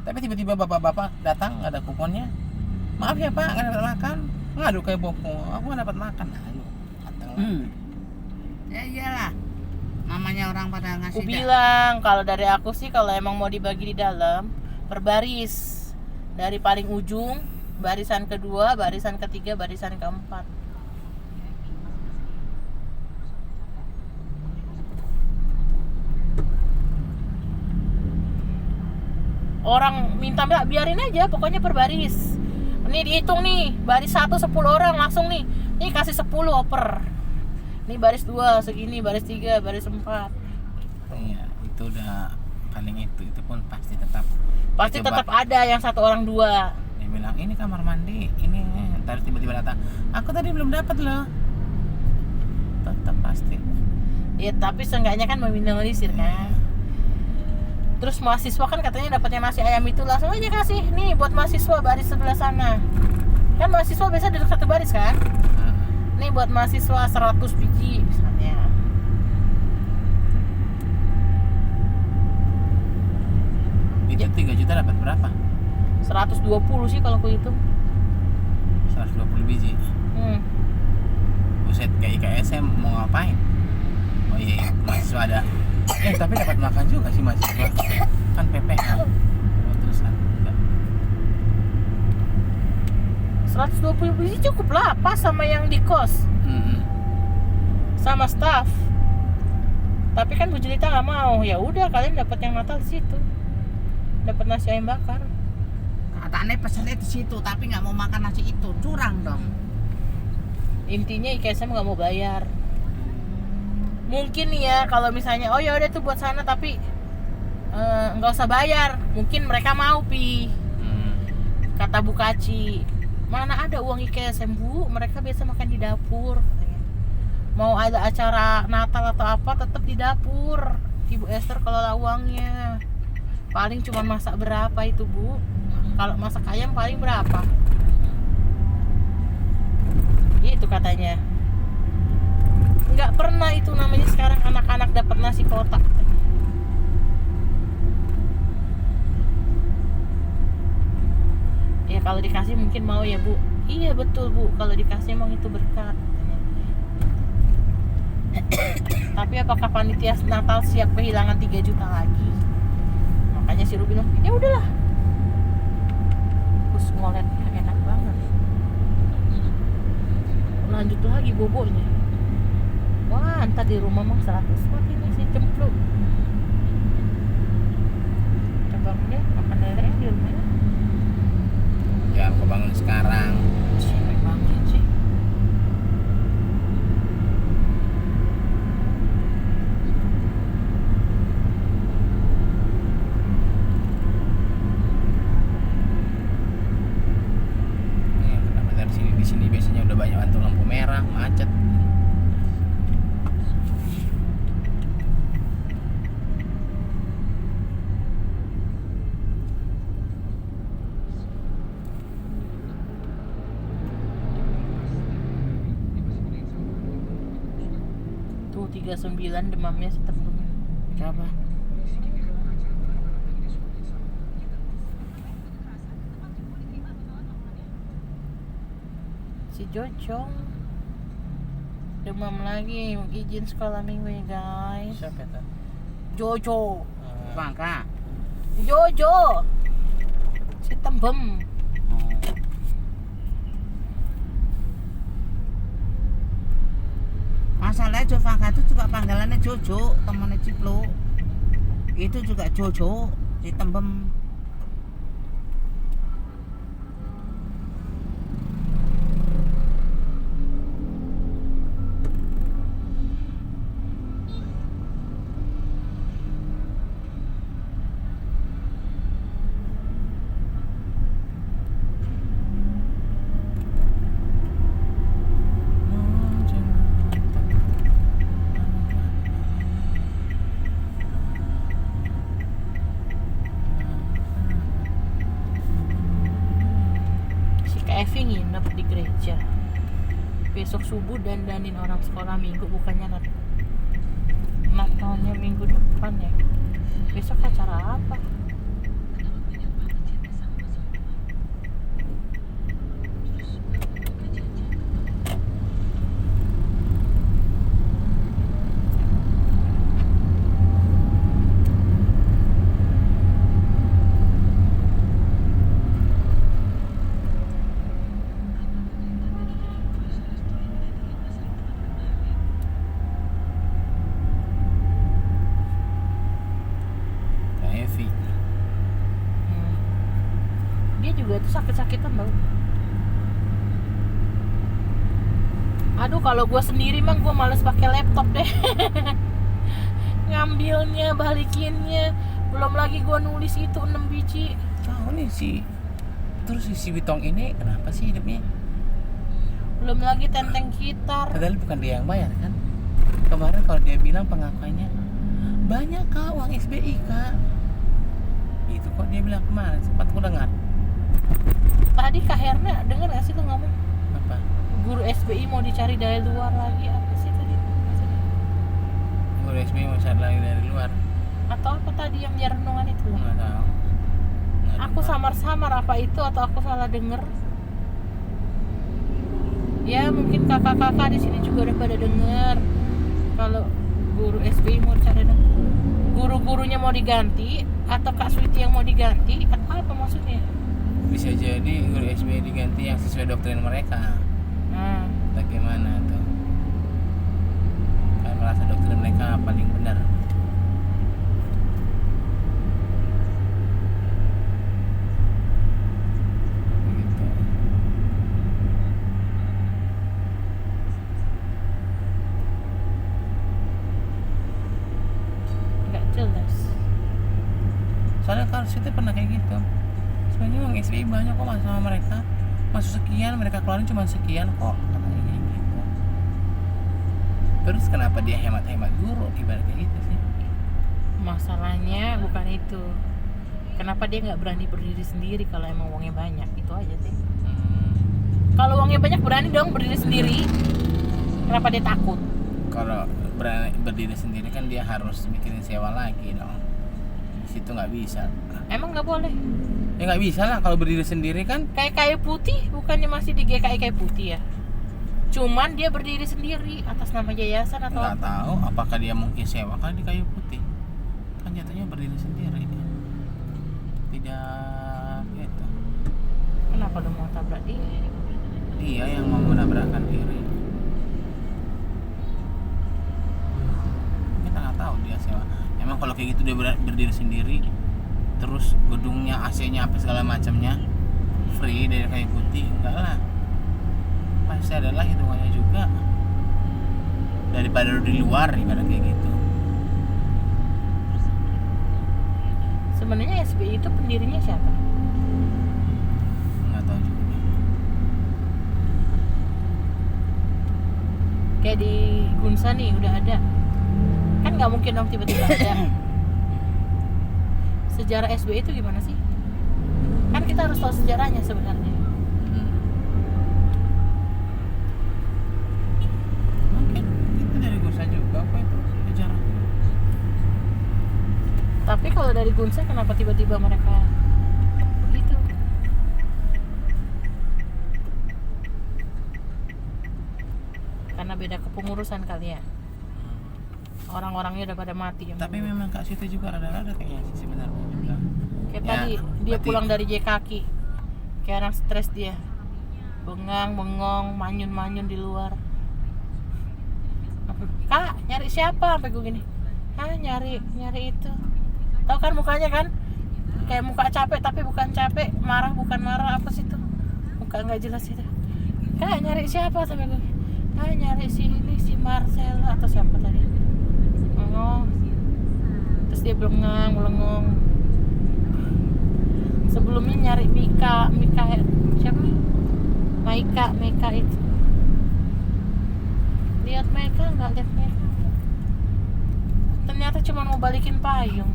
Tapi tiba-tiba bapak-bapak datang nggak ada kuponnya. Maaf ya Pak, nggak dapat makan. Ngadu kayak bopo, aku nggak dapat makan. Ayo, Ya iyalah. Namanya orang pada ngasih Aku bilang kalau dari aku sih kalau emang mau dibagi di dalam berbaris, dari paling ujung barisan kedua, barisan ketiga, barisan keempat. Orang minta biarin aja, pokoknya per baris. Ini dihitung nih, baris 1 10 orang langsung nih. Ini kasih 10 oper. Ini baris 2 segini, baris 3, baris 4. Iya, itu udah paling itu pun pasti tetap. Pasti Coba, tetap ada yang 1 orang 2. dia bilang ini kamar mandi, ini. Ntar tiba-tiba datang, aku tadi belum dapat loh. Tetap pasti. Ya tapi seenggaknya kan meminimalisir kan. Terus mahasiswa kan katanya dapatnya nasi ayam itu, langsung aja kasih nih buat mahasiswa baris sebelah sana. Kan mahasiswa biasa duduk satu baris kan. Nih buat mahasiswa 100 biji misalnya. Itu 3 juta dapat berapa? 120 sih kalau aku hitung. 120 biji. Buset, kayak IKSM mau ngapain? Oh iya, mahasiswa ada. Tapi dapat makan juga sih mahasiswa. Kan PPH. Terusan. 120 biji cukup lah, pas sama yang di kos. Sama staff. Tapi kan Bu Jelita nggak mau. Ya udah, kalian dapat yang Natal di situ. Dapat nasi ayam bakar. Katanya pesannya di situ, tapi nggak mau makan nasi itu, curang dong. Intinya IKSM nggak mau bayar. Mungkin nih ya kalau misalnya oh ya udah tuh buat sana tapi nggak usah bayar, mungkin mereka mau kata Bu Kaci. Mana ada uang IKSM Bu, mereka biasa makan di dapur. Mau ada acara Natal atau apa tetap di dapur. Ibu Esther kelola uangnya. Paling cuma masak berapa itu Bu? Kalau masak ayam paling berapa? Itu katanya. Nggak pernah itu namanya sekarang anak-anak dapat nasi kotak. Ya kalau dikasih mungkin mau ya Bu. Iya betul Bu, kalau dikasih emang itu berkat. Tapi apakah panitia Natal siap kehilangan 3 juta lagi? Makanya si Ruby bilang, ya udahlah. Terus ngoletnya enak banget. Lanjut lagi bobonya. Wah, ntar di rumah mah 100 watt ini si cempluk. Coba deh makan lele di rumahnya. Ya, aku bangun sekarang. Siapa bangun sih? Kenapa dari sini di sini biasanya udah banyak lampu merah, macet. Tuh 39 demamnya setembem. Coba. Si Jojong demam lagi, izin sekolah minggu ya guys. Siapa itu? Jojo, Bangka. Jojo, si tembem. Masalahnya Jovaka itu juga panggilannya Jojo, temannya Ciplo. Itu juga Jojo, si tembem. Evi nginep di gereja. Besok subuh dandanin orang sekolah minggu, bukannya Natalnya minggu depan ya. Besok acara apa? Dia juga tuh sakit-sakitan tau. Aduh, kalau gue sendiri mah gue males pakai laptop deh. Ngambilnya, balikinnya, belum lagi gue nulis itu 6 biji. Tahu nih terus si Witong ini kenapa sih hidupnya? Belum lagi tenteng gitar. Padahal bukan dia yang bayar kan? Kemarin kalau dia bilang pengakuannya banyak Kak uang SBI Kak. Itu kok dia bilang kemarin sempat ku dengar. Entah Tadi Kak Herna dengar gak sih tuh ngomong Apa? guru SBI mau dicari dari luar lagi, apa sih tadi maksudnya? Guru SBI mau cari lagi dari luar. Atau apa tadi yang dia renungan itu loh? Nggak tahu. Nggak Aku dengar. samar-samar apa itu atau aku salah denger? Ya mungkin kakak-kakak di sini juga udah pada denger kalau guru SBI mau dicari, guru-gurunya mau diganti atau Kak Switi yang mau diganti atau apa maksudnya? Bisa jadi guru SBI diganti yang sesuai doktrin mereka. Nah, Bagaimana tuh? Kan merasa doktrin mereka paling benar. Gitu. nggak jelas. Soalnya kalau situ pernah kayak gitu. Sebenarnya uang SBI banyak kok mas sama mereka. Masuk sekian, mereka keluarin cuma sekian kok, katanya kayak gitu. Terus kenapa dia hemat-hemat guru ibaratnya gitu sih? Masalahnya bukan itu. Kenapa dia nggak berani berdiri sendiri kalau emang uangnya banyak? Itu aja sih. Kalau uangnya banyak berani dong berdiri sendiri. Kenapa dia takut? Kalau berani berdiri sendiri kan dia harus mikirin sewa lagi dong. Di situ nggak bisa. Emang nggak boleh? Ya nggak bisa lah kalau berdiri sendiri kan. Kayak kayu putih bukannya masih di GKI kayu putih ya? Cuman dia berdiri sendiri atas nama yayasan atau Nggak apa? tahu apakah dia mungkin sewa kan di kayu putih. Kan jatuhnya berdiri sendiri dia. Tidak gitu. Kenapa lu mau tabrak dia? Dia yang mau menabrakkan diri. Kita nggak tahu dia sewa. Emang kalau kayak gitu dia berdiri sendiri, terus gedungnya AC-nya apa segala macamnya free dari kayu putih, enggak lah. Pasti adalah hitungannya juga daripada di luar ibarat kayak gitu. Sebenarnya SBI itu pendirinya siapa? Nggak tahu juga. Kayak di Gunsa nih udah ada. Kan nggak mungkin dong tiba-tiba ada. Sejarah SBI itu gimana sih? Kan kita harus tahu sejarahnya sebenarnya. Mungkin itu dari Gusa juga apa itu sejarah. Tapi kalau dari Gunsa kenapa tiba-tiba mereka begitu? Karena beda kepengurusan kali ya. Orang-orangnya udah pada mati. Tapi memang Kak Siti juga rada-rada kayaknya sih sebenarnya juga. Kayak Ya, tadi dia berarti- pulang dari JKK, kayak orang stres dia, bengang, bengong, manyun-manyun di luar. Kak, nyari siapa? Sampai gue gini, nyari itu. Tahu kan mukanya kan? Kayak muka capek tapi bukan capek, marah bukan marah, apa sih itu? Muka nggak jelas itu. Kak, nyari siapa? Sampai gue, nyari si Marcel atau siapa tadi? Oh, terus dia belengong. Sebelumnya nyari Mika siapa? Meka itu. Lihat Meka nggak lihat Meka? Ternyata cuma mau balikin payung.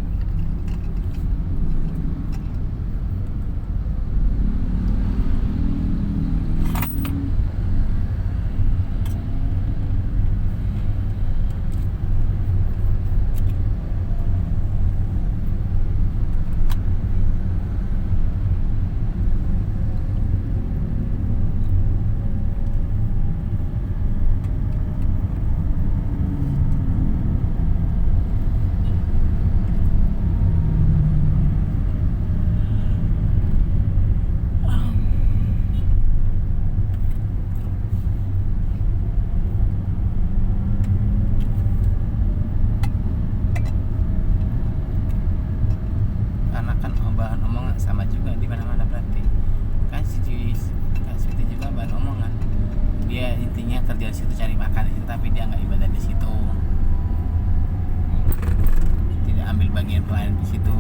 Karena kan bahan omongan sama juga di mana-mana berarti. Kan si Kak Siti juga bahan omongan. Dia intinya kerja di situ cari makan di situ tapi dia nggak ibadah di situ. Tidak ambil bagian pelayanan di situ.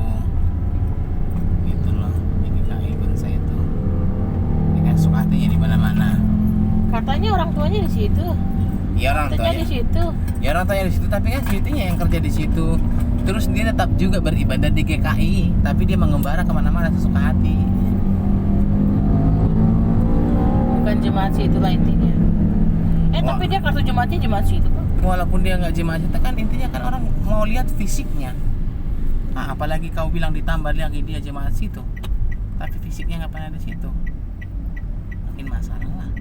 Gitu loh. Di GKI Gunsa itu. Dia suka hatinya di mana-mana. Katanya orang tuanya di situ. Ya orang Katanya tuanya. di situ. Ya orang tuanya di situ tapi kan Sitinya yang kerja di situ. Terus dia tetap juga beribadah di GKI, tapi dia mengembara kemana-mana sesuka hati. bukan jemaat itulah intinya. Wah. Tapi dia kartu jemaat itu kok. Walaupun dia nggak jemaah itu kan intinya kan orang mau lihat fisiknya. Nah, apalagi kau bilang ditambah lagi dia jemaah situ, tapi fisiknya nggak pernah di situ, makin masalah lah.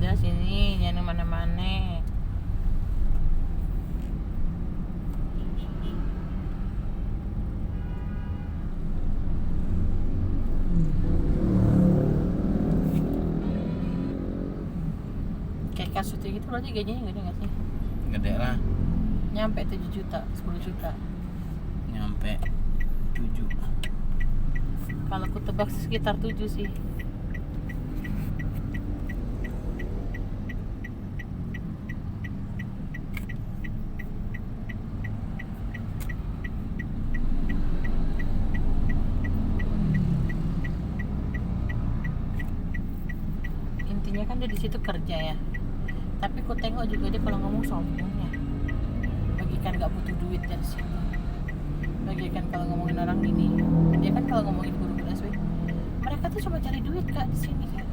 Udah sini, jangan mana-mana. Kayak kasutnya gitu berarti gajinya gede nggak sih? Gede lah, Nyampe 7 juta, 10 juta. nyampe 7. Kalau aku tebak sih sekitar 7 sih. Intinya kan dia di situ kerja ya. Tapi ku tengok juga dia kalau ngomong sombongnya. Bagikan nggak butuh duit dari situ. Bagikan kalau ngomongin orang ini, dia kan kalau ngomongin guru-guru SW, mereka tuh cuma cari duit kak di sini kan,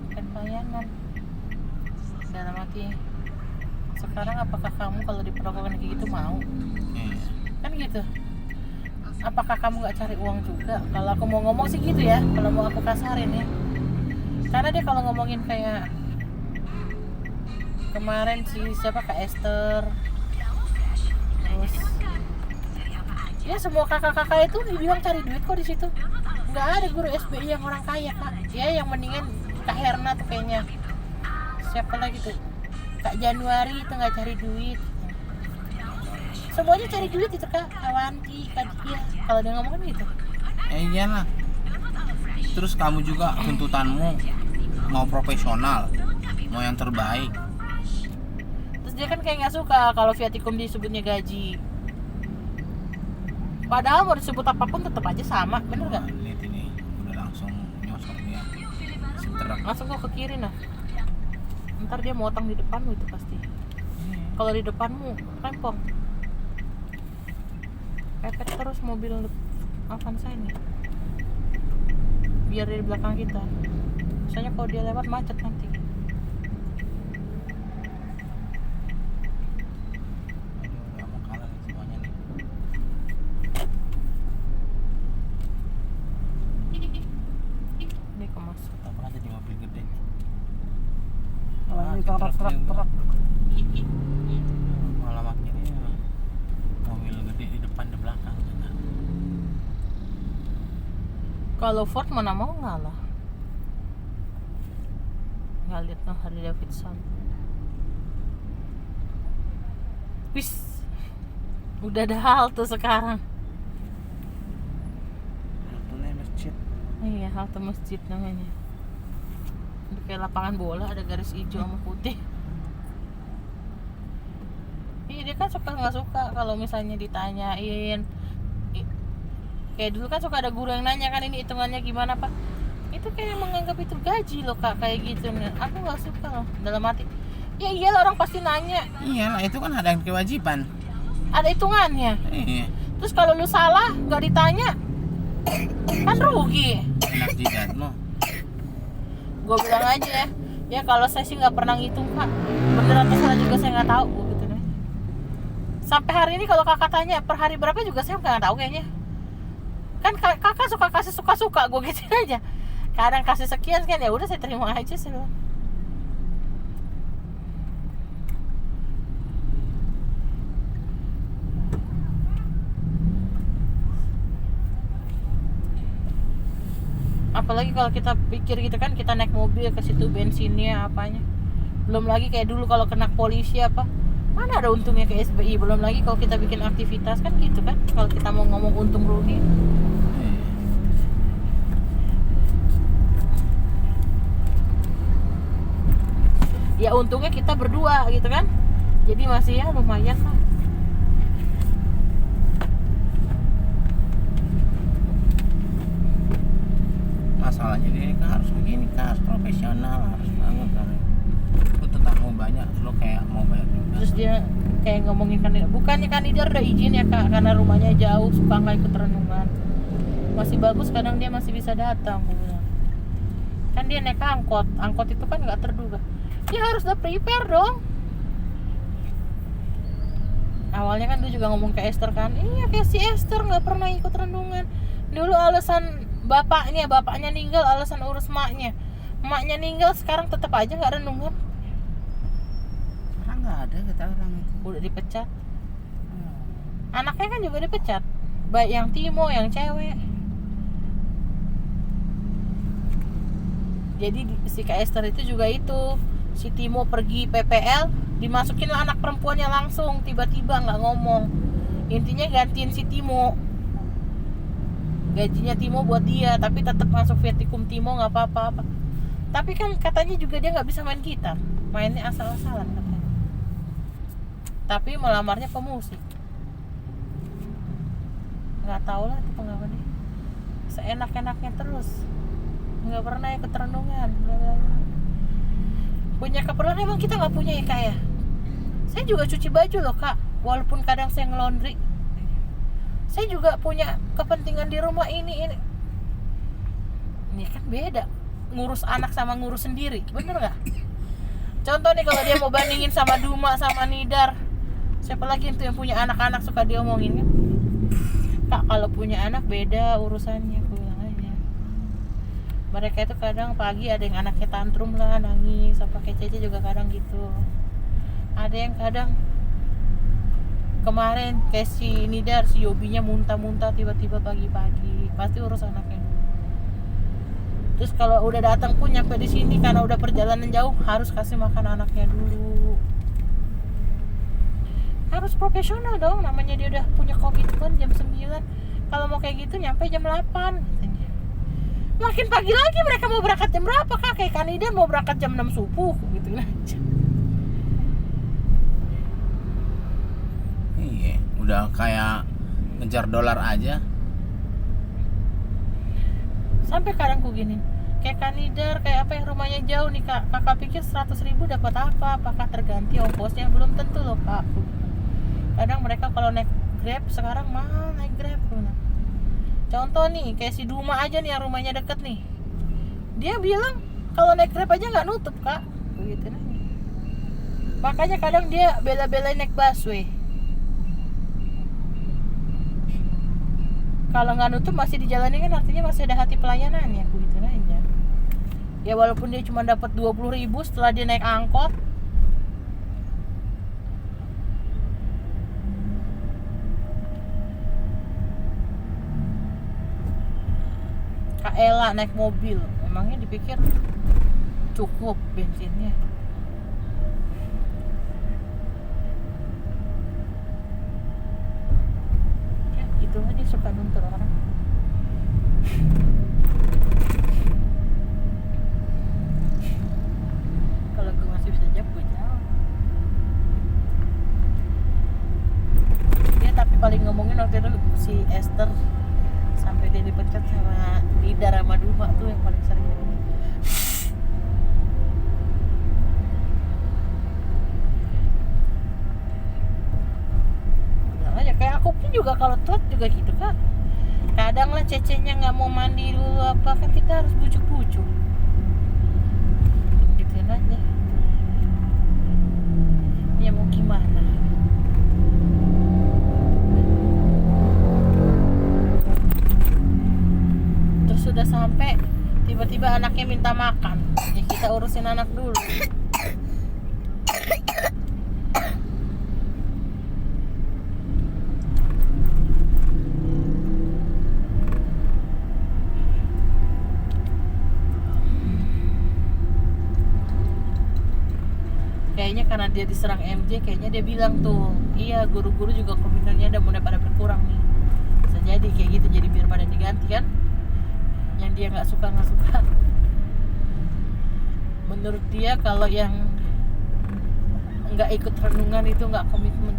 bukan pelayanan. Dalam hati, sekarang apakah kamu kalau diperlakukan kayak gitu mau? Iya. Kan gitu. Apakah kamu nggak cari uang juga? Kalau aku mau ngomong sih gitu ya, kalau mau aku kasarin ya. Karena dia kalau ngomongin kayak kemarin si siapa Kak Esther, terus ya semua kakak-kakak itu dibilang cari duit kok di situ. Nggak ada guru SBI yang orang kaya kak. Ya yang mendingan Kak Herna tuh kayaknya. Siapa lagi tuh? Kak Januari itu nggak cari duit. Semuanya cari duit itu kak. Awanti, Kak Dia. Kalau dia ngomong kan gitu. Iyalah. Terus kamu juga tuntutanmu mau profesional, mau yang terbaik. Terus dia kan kayak nggak suka kalau Viatikum disebutnya gaji. Padahal mau disebut apapun tetap aja sama, bener nggak? Lihat ini udah langsung nyosor dia si truk. Langsung gua ke kiri nah. Ntar dia motong di depanmu itu pasti. Kalau di depanmu rempong. Pepet terus mobil Avanza ini. Biar di belakang kita. Soalnya kalau dia lewat macet nanti. Aduh, nggak mau kalah nih semuanya nih. Ini kemasuk. Apa aja di mobil gede nih. Ini si truk truk. juga. Malah makin ini mobil gede di depan di belakang. Kalau Ford mana mau ngalah. Nggak lihat no Harley Davidson. Wis, udah ada halte sekarang. Haltenya masjid. Iya, halte masjid namanya. Udah kayak lapangan bola, ada garis hijau sama putih. Iya, dia kan suka nggak suka kalau misalnya ditanyain. Kayak dulu kan suka ada guru yang nanya kan ini hitungannya gimana pak. Itu kayak menganggap itu gaji loh kak, kayak gitu. Aku nggak suka loh, dalam hati. Ya iyalah orang pasti nanya. Iyalah itu kan ada kewajiban. Ada hitungannya. Iya. Terus kalau lu salah nggak ditanya, kan rugi. Enak jidatmu. Gue bilang aja ya, ya kalau saya sih nggak pernah ngitung kak, bener atau salah juga saya nggak tahu, gue gitu deh. Sampai hari ini kalau kakak tanya per hari berapa juga saya nggak tahu kayaknya. Kan kakak suka kasih suka-suka, gue gitu aja. Kadang kasih sekian ya udah saya terima aja sih loh. Apalagi kalau kita pikir gitu kan, kita naik mobil ke situ bensinnya apanya. Belum lagi kayak dulu kalau kena polisi apa, mana ada untungnya ke SBI. Belum lagi kalau kita bikin aktivitas kan gitu kan, kalau kita mau ngomong untung rugi. Ya untungnya kita berdua gitu kan, jadi masih ya lumayan lah. Masalahnya dia kan harus begini kan, harus profesional, harus banget kan. Lu tetangga banyak, lu kayak mau bayar juga. Terus dia kayak ngomongin kandidat, bukannya kandidat udah izin ya kak, karena rumahnya jauh, suka nggak ikut renungan. Masih bagus, kadang dia masih bisa datang, gue bilang. Kan dia naik angkot itu kan nggak terduga, dia harus udah prepare dong. Awalnya kan dia juga ngomong ke Esther kan, iya kayak si Esther nggak pernah ikut renungan. Dulu alasan bapaknya ninggal, alasan urus emaknya ninggal, sekarang tetap aja nggak renungan. Sekarang nggak ada kata orang itu. Udah dipecat. Anaknya kan juga dipecat, baik yang Timo yang cewek. Jadi si Kak Esther itu juga itu, si Timo pergi PPL, dimasukin lah anak perempuannya langsung, tiba-tiba nggak ngomong. Intinya gantiin si Timo, gajinya Timo buat dia, tapi tetap masuk Vertikum Timo nggak apa-apa. Tapi kan katanya juga dia nggak bisa main gitar, mainnya asal-asalan katanya. Tapi melamarnya pemusik. Nggak tahu lah itu pengalaman dia. Seenak-enaknya terus, nggak pernah ikut renungan. Punya keperluan emang kita nggak punya ya kak ya. Saya juga cuci baju loh kak, walaupun kadang saya ngelondri. Saya juga punya kepentingan di rumah ini. Ini kan beda, ngurus anak sama ngurus sendiri, bener nggak? Contoh nih kalau dia mau bandingin sama Duma sama Nidar, siapa lagi itu yang punya anak-anak suka diomongin kan? Kak kalau punya anak beda urusannya, aku bilang aja. Mereka itu kadang pagi ada yang anaknya tantrum lah, nangis, apa kayak Cece juga kadang gitu. Ada yang kadang kemarin kayak si Nidar, si Yobinya muntah-muntah tiba-tiba pagi-pagi, pasti urus anaknya dulu. Terus kalau udah datang pun nyampe di sini karena udah perjalanan jauh, harus kasih makan anaknya dulu. Harus profesional dong, namanya dia udah punya komitmen jam 9. Kalau mau kayak gitu nyampe jam 8 katanya. Makin pagi lagi mereka mau berangkat jam berapa kak? Kayak Kanida mau berangkat jam 6 subuh gitu aja. Iya, udah kayak ngejar dolar aja. Sampai kadang ku gini, kayak Kanidar, kayak apa yang rumahnya jauh nih kak, kakak pikir 100.000 dapat apa? Apakah terganti ongkosnya? Belum tentu loh kak. Kadang mereka kalau naik Grab, sekarang mahal naik Grab. Contoh nih, kayak si Duma aja nih yang rumahnya deket nih, dia bilang kalau naik Grab aja nggak nutup kak, begitu nih. Makanya kadang dia bela-belain naik busway. Kalau nggak nutup masih dijalani kan artinya masih ada hati pelayanan ya, begitu aja. Ya walaupun dia cuma dapat 20.000 setelah dia naik angkot. Kak Ella naik mobil, emangnya dipikir cukup bensinnya? Ya gitu aja, suka nuntut orang. Kalau gue masih bisa jawab, gue jawab. Dia tapi paling ngomongin waktu itu si Esther, sampai dia dipecat sama Nidar sama Duma tuh yang paling sering ngomongin. Bilang aja, kayak aku pun juga kalau telat juga gitu kak. Kadang lah Cecenya nggak mau mandi dulu apa, kan kita harus bujuk-bujuk. Gituin aja. Ya mau gimana? Terus sudah sampai, tiba-tiba anaknya minta makan, ya kita urusin anak dulu. Kayaknya karena dia diserang MJ, kayaknya dia bilang tuh, iya guru-guru juga komitmennya udah mulai pada berkurang nih. Bisa jadi kayak gitu, jadi biar pada diganti kan, yang dia nggak suka. Menurut dia kalau yang nggak ikut renungan itu nggak komitmen.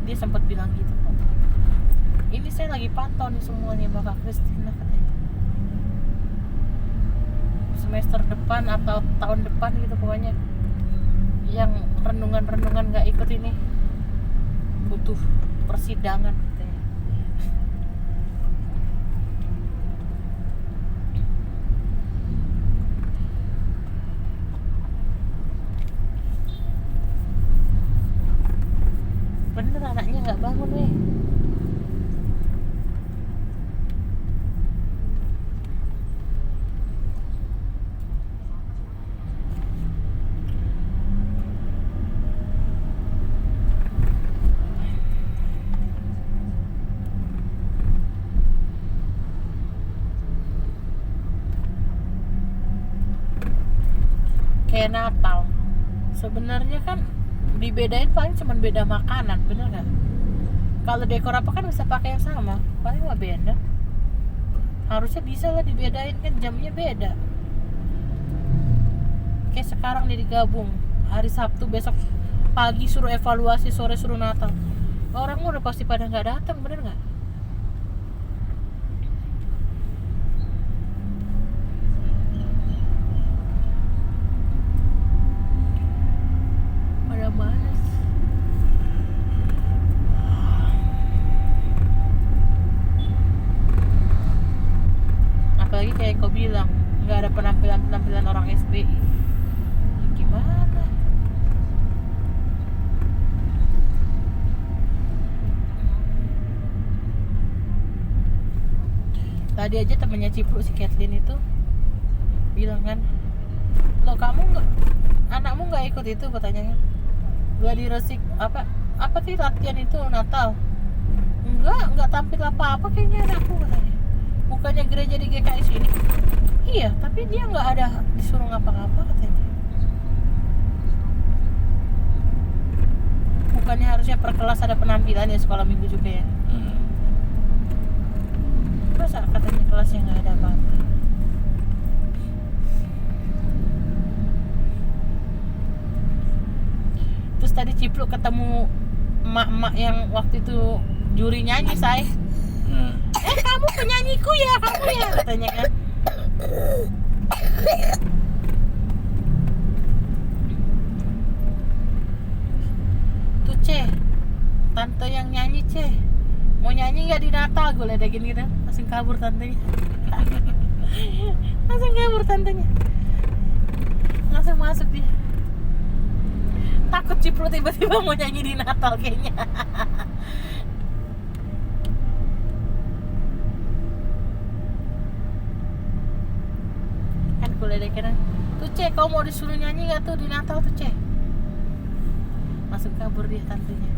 Dia sempat bilang gitu kok. Ini saya lagi pantau nih semuanya Mbak Kristina katanya. Semester depan atau tahun depan gitu pokoknya yang renungan nggak ikut ini butuh persidangan katanya. Bener anaknya nggak bangun weh. Kayak Natal sebenarnya kan dibedain paling cuma beda makanan, bener nggak? Kalau dekor apa kan bisa pakai yang sama, paling nggak beda. Harusnya bisa lah dibedain, kan jamnya beda. Kayak sekarang nih digabung hari Sabtu, besok pagi suruh evaluasi, sore suruh Natal. Orang udah pasti pada nggak datang, bener nggak? Pada malas. Apalagi kayak kau bilang nggak ada penampilan orang SBI. Gimana? Tadi aja temannya Cipru si Kathleen itu bilang kan, lo kamu nggak, anakmu nggak ikut itu katanya kan? Nggak di resik apa sih latihan itu Natal? Nggak tampil apa-apa kayaknya anakku katanya. Bukannya gereja di GKI sini? Iya, tapi dia nggak ada disuruh ngapa-ngapa katanya. Bukannya harusnya per kelas ada penampilan ya sekolah minggu juga ya? Masa katanya kelasnya nggak ada apa-apa? Terus tadi Cipluk ketemu emak-emak yang waktu itu juri nyanyi, say. Kamu penyanyiku ya, kamu ya, katanya kan. Tuh tante yang nyanyi mau nyanyi nggak di Natal, gue ledekin gitu, langsung kabur tantenya. Langsung kabur tantenya, langsung masuk dia. Takut Cipro tiba-tiba mau nyanyi di Natal kayaknya. Kan gue ledekin, tuh kau mau disuruh nyanyi nggak tuh di Natal tuh langsung kabur dia tantenya.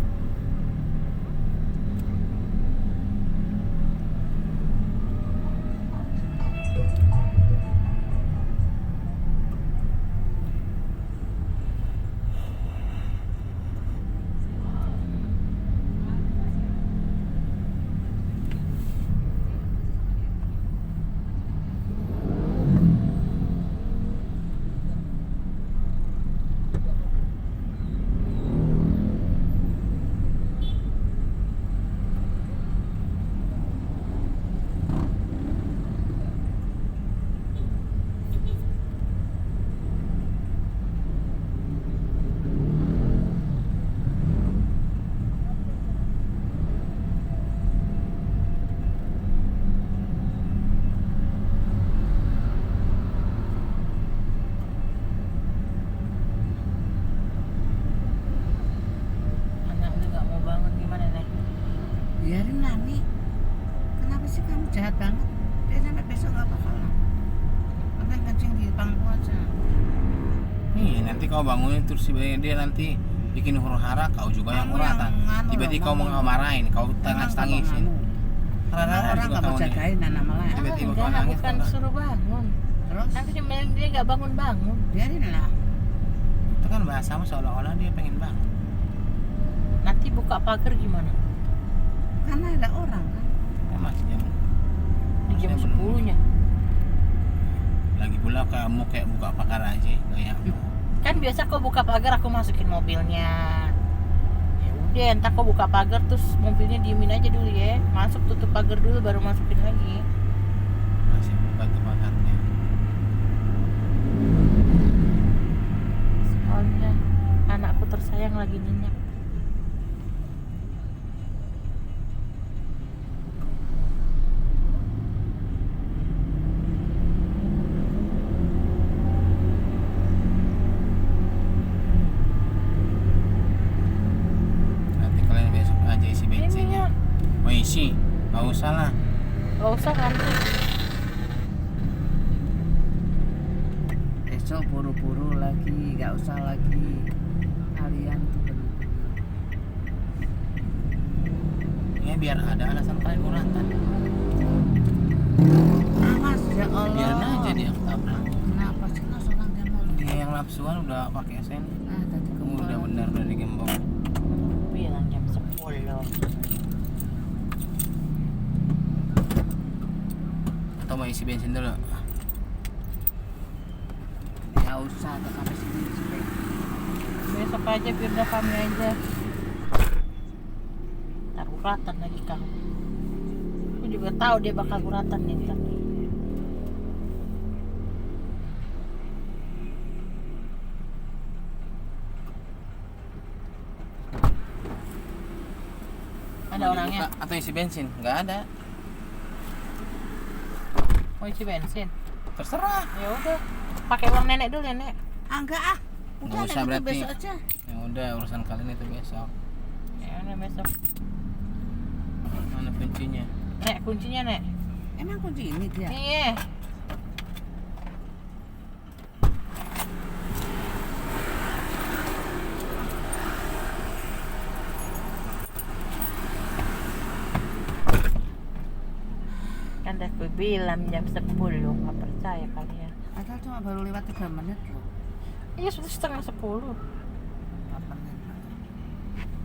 Biarin Nani. Kenapa sih kamu jahat banget? Dia sampai besok gak bakalan. Makanya kencing di pangku aja. Nih nanti kau bangunin terus dia nanti bikin huru hara, kau juga yang Kamu huru hara. yang Tiba-tiba kau nganu, mau marahin, kau tangisin. Orang gak mau jagain anak malah. Tiba-tiba Enggak, kau nangis, bukan kan? suruh bangun. Terus Nanti cuma dia nggak bangun-bangun. biarin lah. Itu kan bahasamu seolah-olah dia pengen bangun. Nanti buka pagar gimana? Karena ada orang kan. Ya masih jam Di jam masih belum. 10-nya. Lagi pula kamu kayak buka pagar aja kayak Kan biasa kau buka pagar aku masukin mobilnya. Ya udah, entar kau buka pagar terus mobilnya diemin aja dulu ya. Masuk tutup pagar dulu baru masukin lagi. Masih buka tuh pagarnya. Soalnya anakku tersayang lagi nyenyak. Nanti kalian besok aja isi bensinnya. Ini Oh isi, nggak usah lah. gak usah nanti. Besok buru-buru lagi, nggak usah lagi. Kalian tuh bener-bener. Ya biar ada alasan kalian kuratan. Awas ya Allah. Biarin aja dia ketabrak. Kenapa sih mas orang dia mau? Dia yang nafsuan udah pakai sen. Ah, tadi Udah benar udah digembok. Bilang jam 10. Atau mau isi bensin dulu? Ya usah, atau sampai sini sampai. Besok aja biar udah kami aja. Ntar kuratan lagi kamu. Aku juga tahu dia bakal kuratan nih ntar. Ada Mau orangnya? dibuka atau isi bensin? Nggak ada. Mau isi bensin? Terserah. Ya udah. Pakai uang nenek dulu ya, Nek. Ah enggak ah. Nggak Udah usah itu berarti. besok aja. Ya udah urusan kalian itu besok. Ya udah besok. Mana kuncinya? Nek, kuncinya, Nek. Emang kunci ini dia? Iya. Kan udah gue bilang jam 10, nggak percaya kalian. Padahal cuma baru lewat 3 menit loh. Iya sudah setengah 10. 4 menit.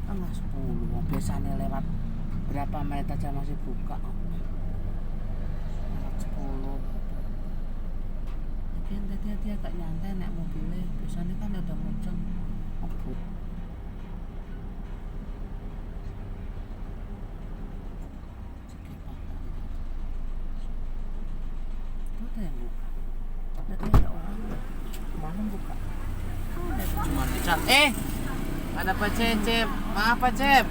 Tengah 10. Wong biasanya lewat berapa menit aja masih buka. Lewat 10. Tadi dia agak nyantai naik mobilnya. Biasanya kan ada muncul ngebut. Itu ada yang buka. Tadi ada orang. Mana buka? Cuma dicat. Ada Pak Cecep. Maaf Pak Cep.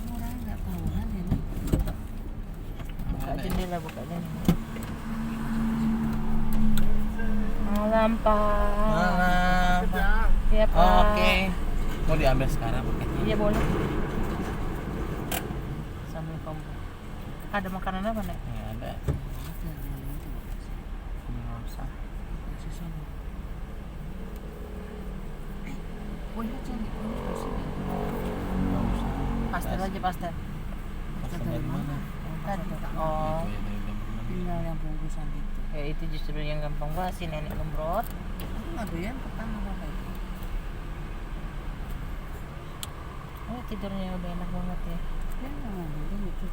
Orang nggak tahuan ini. Buka jendela, buka jendela. Malam, Pak. Malam. Iya, Pak. Oke. Mau diambil sekarang paketnya? Iya, boleh. Assalamualaikum. Ada makanan apa, Nek? Ya ada. Ada yang lain tuh. Nggak usah. Masih sana. Boleh aja nih, boleh kasih. Nggak usah. Pastel aja, pastel. Pastel dari mana? Tadi. Oh. Oh. Iya, dari jam 6. Tinggal yang bungkusan itu. Ya itu justru yang gampang banget sih nenek gembrot. Aku nggak doyan pertama apa itu. Oh tidurnya udah enak banget ya. Ya nggak mau itu.